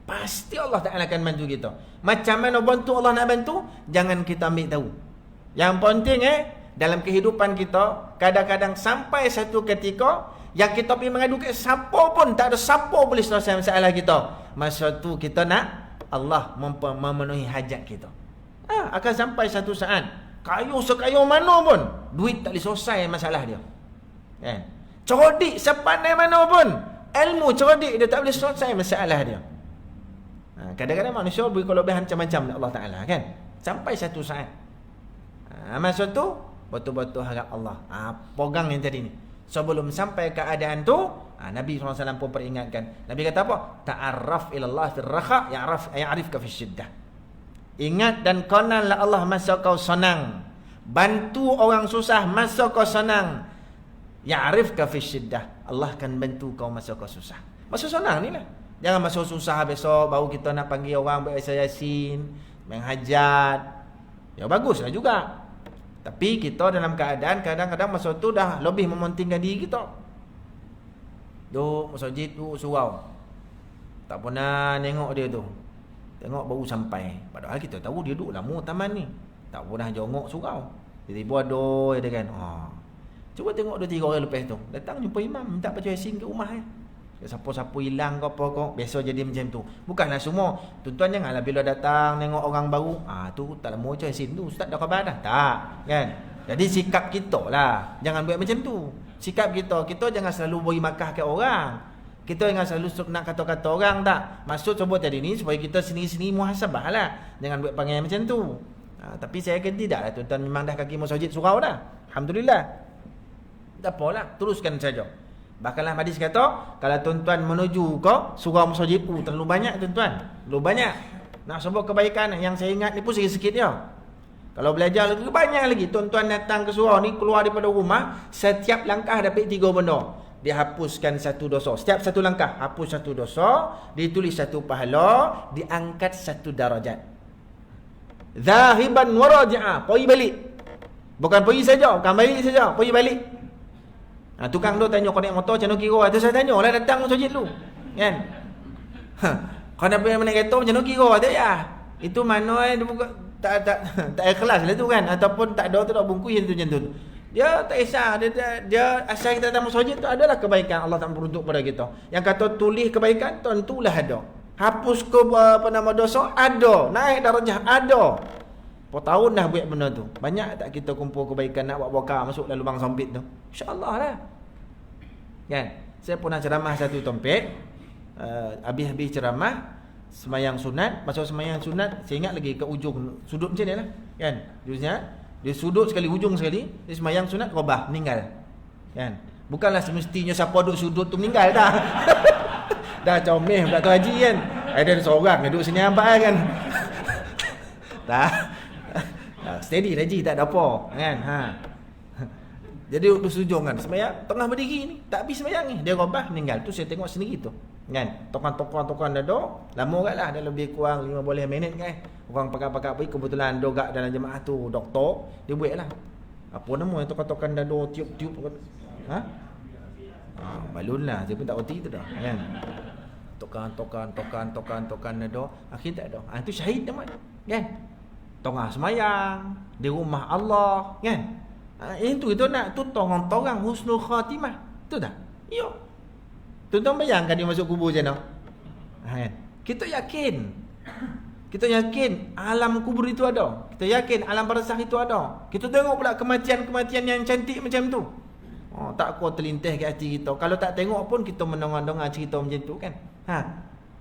Pasti Allah Ta'ala akan bantu kita. Macam mana bantu Allah nak bantu? Jangan kita ambil tahu. Yang penting dalam kehidupan kita, kadang-kadang sampai satu ketika yang kita pergi mengadu ke siapa pun, tak ada siapa boleh selesai masalah kita. Masa tu kita nak Allah memenuhi hajat kita. Akan sampai satu saat, kayu sekayu mana pun, duit tak boleh selesai masalah dia. Kan? Cerdik sepandai mana pun, ilmu cerdik dia tak boleh selesai masalah dia. Kadang-kadang manusia beri kelebihan macam-macam Allah Ta'ala, kan? Sampai satu saat. Masa tu betul-betul harap Allah. Pegang yang tadi ni. Sebelum sampai keadaan tu, Nabi SAW pun peringatkan. Nabi kata apa? Ta'arraf ilallah fil rakha ya'rifka fil syiddah. Ingat dan kenallah Allah masa kau senang. Bantu orang susah masa kau senang. Ya'rifka fil syiddah. Allah akan bantu kau masa kau susah. Masa senang ni lah. Jangan masa susah besok baru kita nak panggil orang baca Yasin, main hajat. Ya baguslah juga. Tapi kita dalam keadaan kadang-kadang masa tu dah lebih mementingkan diri kita. Duduk masjid tu surau. Tak pernah tengok dia tu. Tengok baru sampai. Padahal kita tahu dia duduk lama taman ni. Tak pernah jongok surau. Tiba-tiba ada dia kan. Cuba tengok 2-3 orang lepas tu. Datang jumpa imam minta baca Yasin ke rumah Siapa-siapa hilang ke apa kok. Biasa jadi macam tu. Bukanlah semua. Tuan-tuan janganlah bila datang tengok orang baru, tu tak lama macam Yasin tu, ustaz dah khabar dah. Tak, kan? Jadi sikap kita lah. Jangan buat macam tu. Sikap kita jangan selalu beri markah ke orang. Kita jangan selalu nak kata-kata orang, tak. Maksud sebut tadi ni supaya kita sini-sini muhasabah lah. Jangan buat panggil macam tu. Tapi saya akan tidak lah. Tuan-tuan memang dah kaki masjid surau dah. Alhamdulillah. Tak apalah, teruskan saja. Bahkan hadis kata, kalau tuan-tuan menuju ke surau masjid terlalu banyak tuan-tuan. Terlalu banyak. Nak sebut kebaikan yang saya ingat ni pun sikit-sikit dia. Kalau belajar lebih banyak lagi. Tuan-tuan datang ke surau ni, keluar daripada rumah, setiap langkah dapat 3 benda. Dia hapuskan 1 dosa. Setiap 1 langkah, hapus 1 dosa, ditulis 1 pahala, diangkat 1 darajat. Zahiban wa raji'a. Pergi balik. Bukan pergi saja, bukan balik saja, pergi balik. Tukang tu tanya kau naik motor macam mana kira? Tu saya tanya lah datang masjid dulu. Kan? Kau nak pergi naik kereta macam mana kira? Tu ya. Itu mana dia buka tak ikhlas lah tu kan, ataupun tak ada tu dah bungkus macam tu. Dia tak kisah, dia asal kita datang masjid tu adalah kebaikan Allah tak peruntuk pada kita. Yang kata tulis kebaikan tentulah ada. Hapus ke apa nama dosa ada, naik darjah ada. Berapa tahun dah buat benda tu. Banyak tak kita kumpul kebaikan nak buat bokar masuk dalam lubang sempit tu. InsyaAllah lah. Kan? Saya pernah ceramah satu tempat. Habis-habis ceramah, semayang sunat. Masa semayang sunat, saya ingat lagi ke ujung sudut macam ni lah. Kan? Dia sudut sekali, ujung sekali. Dia semayang sunat, robah, meninggal. Kan? Bukanlah semestinya siapa duduk sudut tu meninggal dah. Dah comel pula tu haji kan. Ada seorang duduk sini nampak kan. Tak. Steady haji tak ada apa kan. Jadi duduk sujung kan. Semayang tengah berdiri ni, tak habis semayang ni. Dia robah meninggal. Tu saya tengok sendiri tu. Kan? Tokan-tokan dada, lama agaklah, dah lebih kurang 15 minit kan. Orang pakar-pakar pergi, kebetulan dogak dalam jemaah tu doktor, dia buatlah. Apa nama yang tokan-tokan dada, tiup-tiup. Balun lah, saya pun tak reti tu dah kan. Tokan dada, akhir tak ada. Itu syahid nama kan. Tengah semayang di rumah Allah kan. Itu nak tu tolong husnul khatimah. Tu dah. Yo. Tuan-tuan bayangkan dia masuk kubur macam mana? Kan? Kita yakin alam kubur itu ada. Kita yakin alam barzakh itu ada. Kita tengok pula kematian-kematian yang cantik macam tu. Tak kau terlintas ke hati kita. Kalau tak tengok pun kita mendengar-dengar cerita macam tu kan.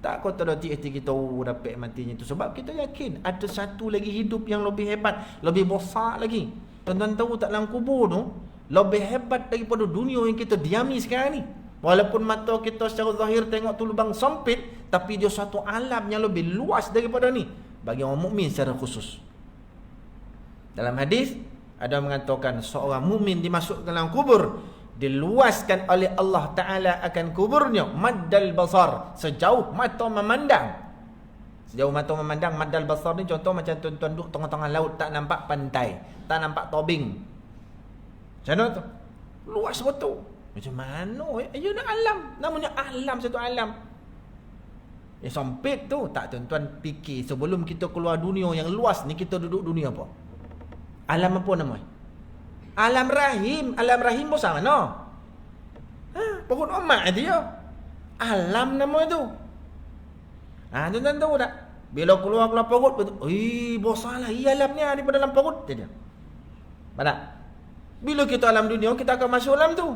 Tak kau terhati hati kita dapat matinya tu. Sebab kita yakin ada satu lagi hidup yang lebih hebat, lebih besar lagi. Tuan-tuan tahu tak, dalam kubur tu lebih hebat daripada dunia yang kita diami sekarang ni. Walaupun mata kita secara zahir tengok tu lubang sempit, tapi dia satu alam yang lebih luas daripada ni bagi orang mukmin secara khusus. Dalam hadis ada mengatakan seorang mukmin dimasukkan dalam kubur, diluaskan oleh Allah Ta'ala akan kuburnya maddal basar, sejauh mata memandang. Sejauh mata memandang, maddal basar ni contoh macam tuan-tuan duduk tengah-tengah laut, tak nampak pantai, tak nampak tobing. Macam mana tu? Luas betul. Macam mana? Ya nak alam. Namanya alam, satu alam. Sempit tu. Tak, tuan-tuan fikir sebelum kita keluar dunia yang luas ni, kita duduk dunia apa? Alam apa nama? Alam rahim. Alam rahim pun sama mana? Perut omak dia. Alam nama tu. Tuan-tuan tahu tak? Bila keluar perut, besar lah. Alam ni daripada dalam perut saja. Mana? Bila kita alam dunia, kita akan masuk alam tu.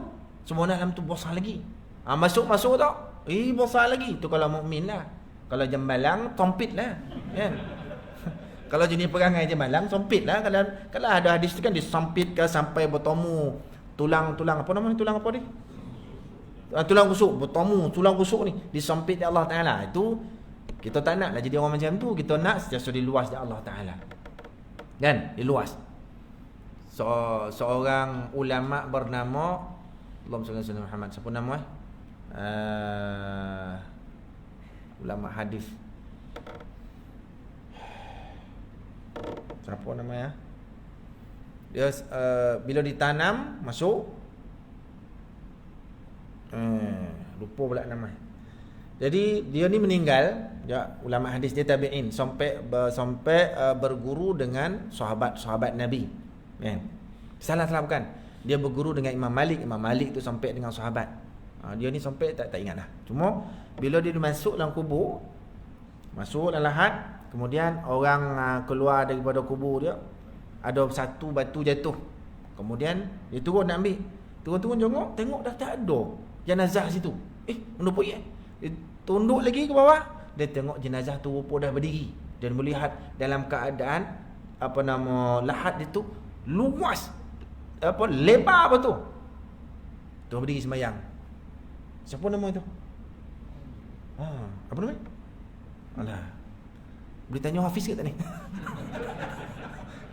Semua alam tu besar lagi. Masuk tak? Besar lagi. Tu kalau mukmin lah. Kalau jembalang, tompit lah. Kan? Kalau jenis perangai jembalang, sompit lah. Kalau ada hadis tu kan disompit ke sampai bertemu tulang-tulang. Apa namanya tulang apa ni? Tulang rusuk. Bertemu tulang rusuk ni. Disompit oleh Allah Ta'ala. Itu kita tak nak lah jadi orang macam tu. Kita nak sejasa diluas dari Allah Ta'ala. Kan? Diluas. Seorang ulama bernama Allahumma salli ala Muhammad. Siapa nama ulama hadis. Siapa nama dia bila ditanam masuk lupa pula nama. Jadi dia ni meninggal, ya, ulama hadis dia tabi'in sampai berguru dengan sahabat Nabi. Kan? Salah bukan. Dia berguru dengan Imam Malik tu sampai dengan sahabat. Dia ni sampai tak ingat dah. Cuma bila dia masuk dalam kubur, masuk dalam lahat, kemudian orang keluar daripada kubur dia, ada satu batu jatuh. Kemudian dia turun nak ambil. Turun tengok dah tak ada jenazah situ. Mana pergi? Dia tunduk lagi ke bawah, dia tengok jenazah tu rupa dah berdiri dan melihat dalam keadaan lahat itu luas, lebar apa tu. Tu berdiri sembahyang. Siapa nama tu? Apa nama? Alah. Boleh tanya Hafiz ke tak ni?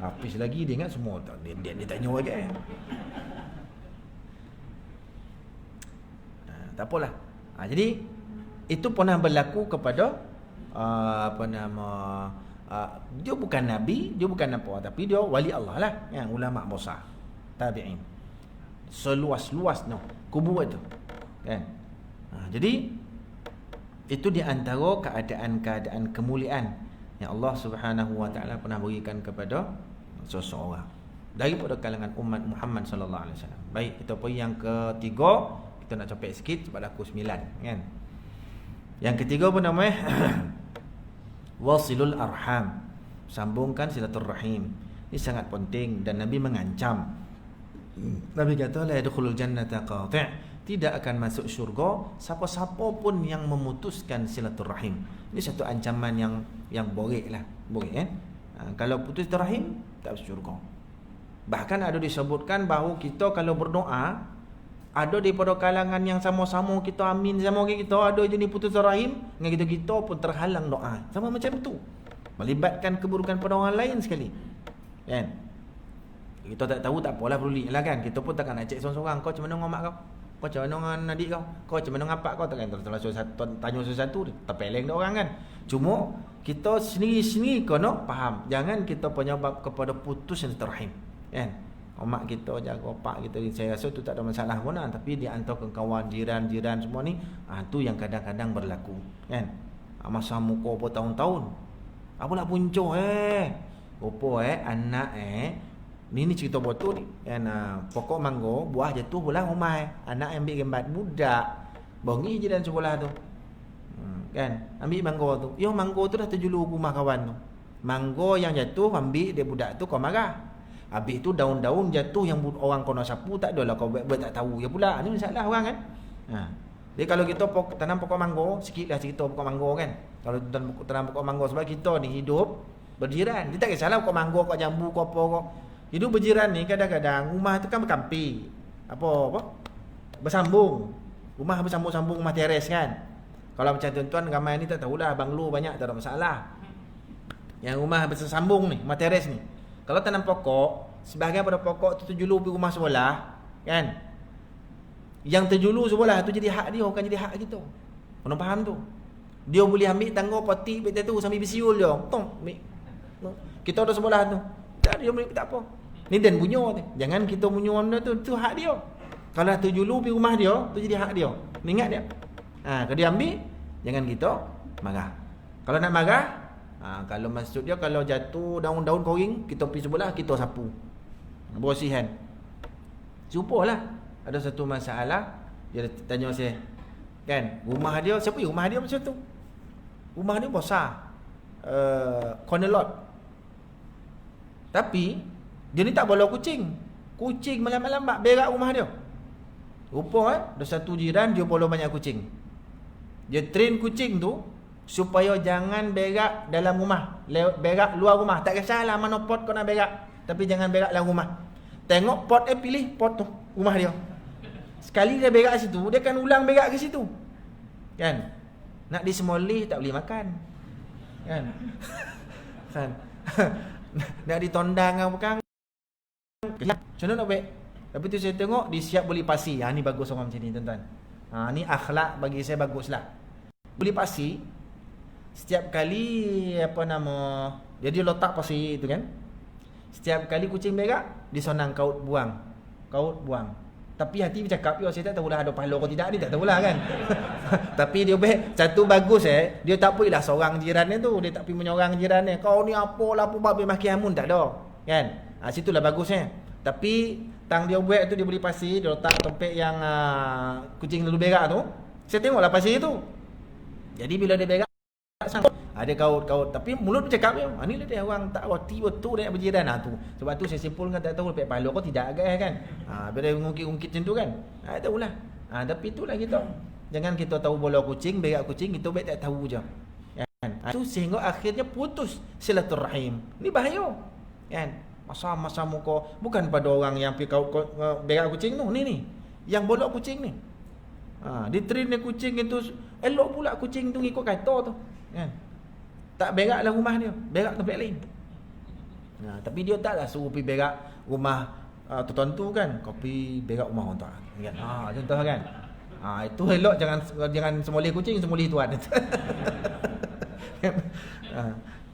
Hafiz lagi dia ingat semua. Dia tanya lagi. Tak apalah. Jadi itu pernah berlaku kepada dia bukan nabi, dia bukan apa, tapi dia wali Allah lah, yang ulama besar, tabi'in. Seluas-luas kubur itu. Kan? Jadi itu di antara keadaan-keadaan kemuliaan yang Allah Subhanahu wa taala pernah berikan kepada seseorang daripada kalangan umat Muhammad sallallahu alaihi wasallam. Baik, kita pergi yang ketiga, kita nak cepet sikit sebab dah pukul 9, kan. Yang ketiga apa namanya? Wasilul arham, sambungkan silaturrahim. Ini sangat penting dan Nabi mengancam. Nabi kata la yadkhulul jannata qati', tidak akan masuk syurga siapa-siapa pun yang memutuskan silaturrahim. Ini satu ancaman yang borek lah, kan? Kalau putus rahim tak masuk syurga. Bahkan ada disebutkan bahawa kita kalau berdoa, ada daripada kalangan yang sama-sama kita amin sama kita, ada jenis putus rahim dengan kita pun terhalang doa. Sama macam tu. Melibatkan keburukan pada orang lain sekali. Kan? Kita tak tahu tak apalah, peduli lah kan. Kita pun takkan nak cek seorang-seorang, kau macam mana dengan mak kau? Kau macam mana dengan adik kau? Kau macam mana dengan apak kau? Takkan tanya sesuatu, terpeleng dah orang kan. Cuma kita sendiri-sendiri kena faham. Jangan kita penyebab kepada putus silaturahim. Kan? Mak kita jaga opak kita, saya rasa tu tak ada masalah pun, tapi di antara kawan jiran-jiran semua ni, tu yang kadang-kadang berlaku, kan. Masa muka apa tahun-tahun, apa nak punca anak ni cerita betul ni, kan. Pokok mangga buah jatuh pula rumah, anak ambil gambar budak bongi jiran sebelah tu, kan, ambil mangga tu. Mangga tu dah terjulur rumah kawan tu. Mangga yang jatuh ambil dia budak tu, kau marah. Habis tu daun-daun jatuh yang orang kena sapu, tak adalah kau tak tahu ya pula. Ni masalah orang kan. Jadi kalau kita tanam pokok mangga, sikitlah cerita pokok mangga kan. Kalau tanam pokok mangga, sebab kita ni hidup berjiran. Dia tak kisahlah pokok mangga, pokok jambu, pokok apa kau. Hidup berjiran ni kadang-kadang rumah tu kan berkampi. Apa? Bersambung. Rumah bersambung-sambung, rumah teres kan. Kalau macam tuan-tuan ramai ni tak tahulah, banglo banyak tak ada masalah. Yang rumah bersambung ni, rumah teres ni. Kalau tanam pokok, sebahagian pada pokok tu terjulur pergi rumah sebelah, kan? Yang terjulur sebelah tu jadi hak dia, bukan jadi hak kita. Kena faham tu. Dia boleh ambil tangga poti betul tu sambil bersiul dia. Tong, ambil. Kita ada sebelah tu. Tak dia boleh tak apa. Ni dan punya tu. Jangan kita punya benda tu hak dia. Kalau terjulur pergi rumah dia, tu jadi hak dia. Ingat dia. Kalau dia ambil, jangan kita marah. Kalau nak marah, kalau maksud dia kalau jatuh daun-daun koring, kita pergi sebelah, kita sapu. Bersihan. Jumpalah. Ada satu masalah, dia tanya saya, kan, rumah dia, siapa rumah dia macam tu? Rumah dia besar. Corner lot. Tapi dia ni tak bawa kucing. Kucing malam-malam berak rumah dia. Rupa ada satu jiran dia bawa banyak kucing. Dia train kucing tu supaya jangan berak dalam rumah, berak luar rumah. Tak kisahlah mana pot kau nak berak, tapi jangan berak dalam rumah. Tengok pot pilih pot tu rumah dia. Sekali dia berak situ, dia akan ulang berak ke situ. Kan? Nak disemolih tak boleh makan. Kan? Kan? Nak ditondang apa kan? Macam mana nak buat? Tapi tu saya tengok dia siap beli pasir. Ni bagus orang macam ni tuan-tuan. Ni akhlak bagi saya baguslah. Beli pasir. Setiap kali dia letak pasir itu kan. Setiap kali kucing berak, dia sonang kaut buang. Kaut buang. Tapi hati bercakap, saya tak tahulah ada pahala atau tidak, dia tak tahulah kan. Tapi dia satu bagus dia tak pergilah seorang jiran dia tu, dia tak pergi menyorang jiran dia. Kau ni apalah apa babi maki hamun, tak ada. Kan? Situlah bagusnya. Tapi tang dia buat tu, dia beli pasir, dia letak tempat yang kucing lalu berak tu. Saya tengoklah pasir tu. Jadi bila dia berak ada kaut-kaut, tapi mulut dia cakap ni dia orang tak roti betul dia berjiran tu. Sebab tu saya simpulkan tak tahu lepas pahala kau tidak agak kan. Bila ngungkit-ngungkit macam tu kan. Tahulah. Tapi itulah kita. Jangan kita tahu bola kucing, berak kucing, kita baik tak tahu je. Kan? Itu sehingga akhirnya putus silaturahim. Ni bahaya. Kan? Masa-masa muka bukan pada orang yang pergi kaut berak kucing tu, ni. Yang bola kucing ni. Dia train dia kucing itu, elok pula kucing tu ikut kata tu. Kan? Tak berak dalam rumah dia, berak tempat lain. Tapi dia taklah suruh pergi berak rumah tertentu kan. Kau pergi berak rumah orang tuan. Kan? Contoh kan. Itu elok, jangan semoleh kucing, semoleh tuan.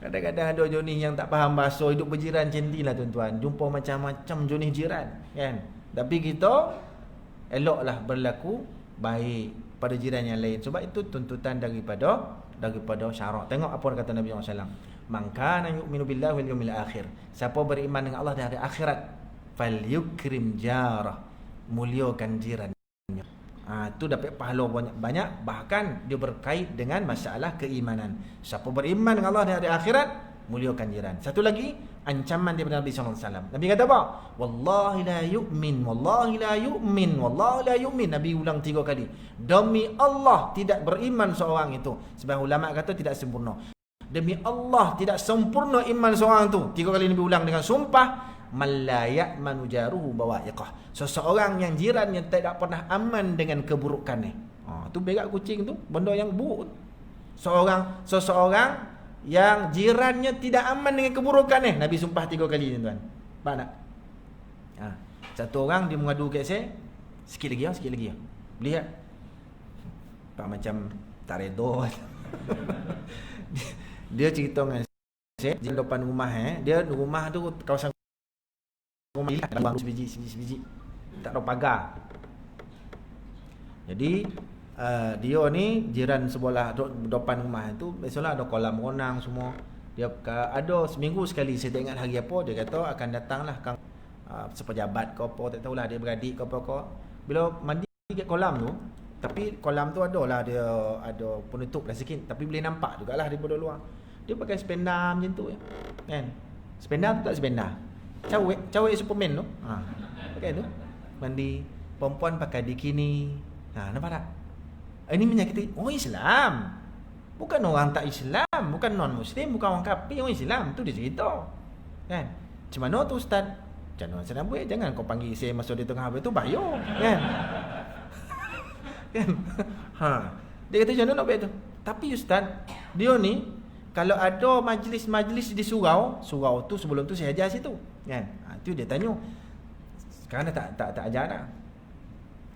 Kadang-kadang ada jonih yang tak faham bahasa hidup berjiran macam inilah tuan-tuan. Jumpa macam-macam jonih jiran kan. Tapi kita eloklah berlaku baik pada jiran yang lain. Sebab itu tuntutan daripada syarak. Tengok apa kata Nabi SAW. Man kana yu'minu billahi wal yawmil akhir. Siapa beriman dengan Allah dan hari akhirat, falyukrim jarah. Muliakan jirannya. Itu dapat pahala banyak. Bahkan dia berkait dengan masalah keimanan. Siapa beriman dengan Allah dan hari akhirat, muliakan jiran. Satu lagi, ancaman daripada Nabi SAW. Nabi kata apa? Wallahi la yu'min, wallahi la yu'min, wallahi la yu'min. Nabi ulang 3 kali. Demi Allah tidak beriman seorang itu. Sebab ulama kata tidak sempurna. Demi Allah tidak sempurna iman seorang itu. 3 kali Nabi ulang dengan sumpah. Man la ya'manu jaruhu bawa'iqah. Seseorang yang jirannya tidak pernah aman dengan keburukannya. Tu berak kucing tu benda yang buruk. Seseorang yang jirannya tidak aman dengan keburukannya. Nabi sumpah 3 kali tuan-tuan. Faham tak? Satu orang dia mengadu kat saya, sikit lagi. Lihat. Pak macam tak reda. Dia cerita dengan saya di depan rumah dia rumah tu kawasan rumah ada sebiji. Tak ada pagar. Jadi dia ni jiran sebelah depan rumah tu biasalah ada kolam renang semua. Dia ada seminggu sekali, saya tak ingat hari apa, dia kata akan datanglah kang sepejabat ke apa, tak tahulah dia beradik ke apa ke. Bila mandi kat kolam tu, tapi kolam tu adalah dia ada penutup lah sikit, tapi boleh nampak jugalah daripada luar. Dia pakai spenda macam tu kan. Spenda tu tak spenda. Cawek Superman tu. Pakai tu. Mandi. Perempuan pakai bikini. Nampak tak? Ini menyakiti orang Islam. Bukan orang tak Islam, bukan non-Muslim, bukan orang kafir, orang Islam. Tu dia cerita. Kan? Macam mana tu ustaz? Jangan saya nak buat, jangan kau panggil saya masuk di tengah habis tu bahaya, kan? Kan? Dia kata jangan nak buat tu. Tapi ustaz, dia ni kalau ada majlis-majlis di surau tu sebelum tu saya ajar situ. Kan? Tu dia tanya. Sekarang dah tak ajar dah.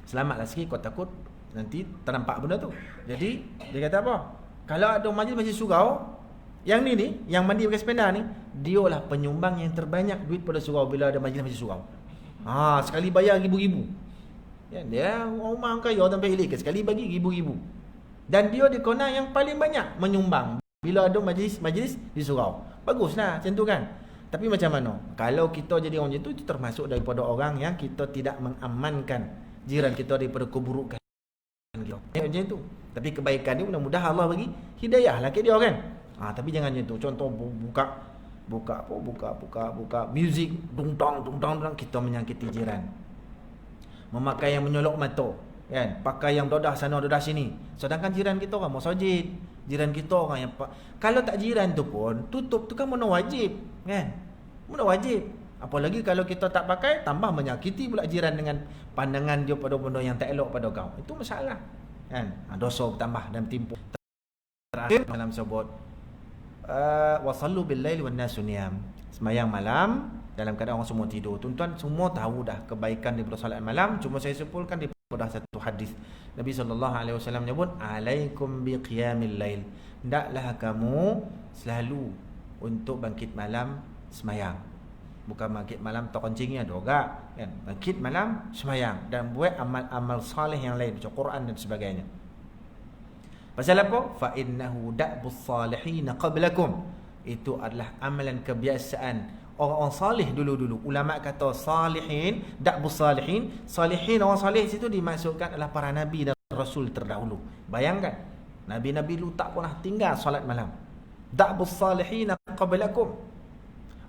Selamatlah sikit, kau takut nanti ternampak benda tu. Jadi dia kata apa? Kalau ada majlis surau, yang ni yang mandi pakai sepeda ni, dialah penyumbang yang terbanyak duit pada surau bila ada majlis surau. Sekali bayar ribu-ribu. Ya, dia orang kaya sampai hilir, sekali bagi ribu-ribu. Dan dia dikenal yang paling banyak menyumbang bila ada majlis di surau. Baguslah macam tu kan. Tapi macam mana? Kalau kita jadi orang macam tu, itu termasuk daripada orang yang kita tidak mengamankan jiran kita daripada keburukan kita. Macam tu. Tapi kebaikan ni mudah-mudahan Allah bagi hidayah lah ke dia kan. Tapi jangan macam tu. Contoh buka muzik dung-tang kita menyakiti jiran. Memakai yang menyolok mata, kan? Pakai yang dodah sana dodah sini. Sedangkan jiran kita orang masjid, jiran kita orang yang kalau tak jiran tu pun tutup tu kan mana wajib, kan? Mana wajib. Apalagi kalau kita tak pakai, tambah menyakiti pula jiran dengan pandangan dia pada benda yang tak elok pada kau. Itu masalah, kan? Dosa bertambah dan timpu. Terakhir dalam sebut wasallu bil laili wan nasu niyam. Sembahyang malam dalam keadaan orang semua tidur. Tuan-tuan semua tahu dah kebaikan daripada solat malam. Cuma saya simpulkan daripada satu hadis. Nabi SAW menyebut, alaikum biqiyamil lail. Hendaklah kamu selalu untuk bangkit malam sembahyang. Bukan bangkit malam terkencingnya doga, kan? Bangkit malam sembahyang dan buat amal-amal saleh yang lain macam Quran dan sebagainya. Pasal apa? Fa innahu da'bus salihin qablakum. Itu adalah amalan kebiasaan orang-orang salih dulu-dulu. Ulama kata salihin, da'bus salihin. Salihin, orang salih situ dimaksudkan adalah para nabi dan rasul terdahulu. Bayangkan, nabi-nabi dulu tak pernah tinggal solat malam. Da'bus salihin qablakum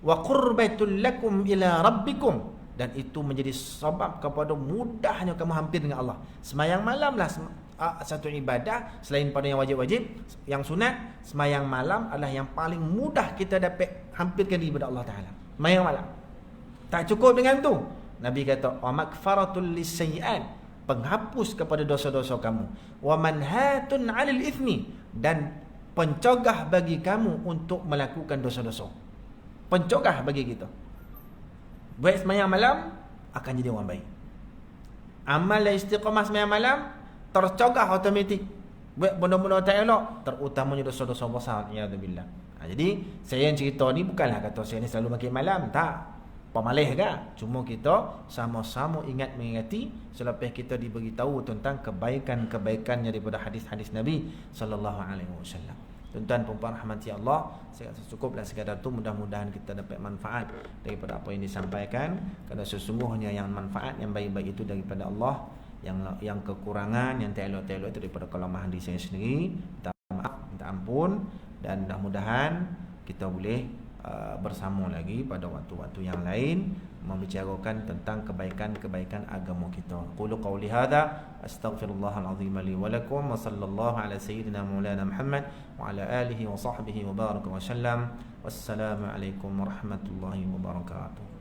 wa qurbatul lakum ila rabbikum. Dan itu menjadi sebab kepada mudahnya kamu hampir dengan Allah. Sembahyang malamlah satu ibadah selain pada yang wajib-wajib, yang sunat. Sembahyang malam adalah yang paling mudah kita dapat hampirkan diri kepada Allah Ta'ala. Sembahyang malam. Tak cukup dengan tu, Nabi kata wa makfaratul lisayyi'at, penghapus kepada dosa-dosa kamu. Wa manhatun 'alil ithmi, dan pencegah bagi kamu untuk melakukan dosa-dosa. Pencegah bagi kita. Buat sembahyang malam akan jadi orang baik. Amal istiqamah sembahyang malam tercegah automatik buat benda-benda tak elok, terutamanya dosa-dosa besar, ya billah. Jadi saya yang cerita ni bukanlah kata saya ni selalu bangkit malam, tak. Pemalih ke? Cuma kita sama-sama mengingati selepas kita diberitahu tentang kebaikan-kebaikannya daripada hadis-hadis Nabi sallallahu alaihi wasallam. Tuan-tuan perempuan rahmati Allah, saya rasa cukuplah sekadar tu. Mudah-mudahan kita dapat manfaat daripada apa yang disampaikan, kerana sesungguhnya yang manfaat, yang baik-baik itu daripada Allah. Yang kekurangan, yang tak elok-elok itu daripada kelemahan diri saya sendiri. Minta maaf, minta ampun, dan mudah-mudahan kita boleh bersama lagi pada waktu-waktu yang lain membicarakan tentang kebaikan-kebaikan agama kita. Qulu qawli hadza astaghfirullahal azim li wa lakum, wa sallallahu ala sayyidina maulana Muhammad wa ala alihi wa sahbihi wa baraka wa sallam. Wassalamu alaikum warahmatullahi wabarakatuh.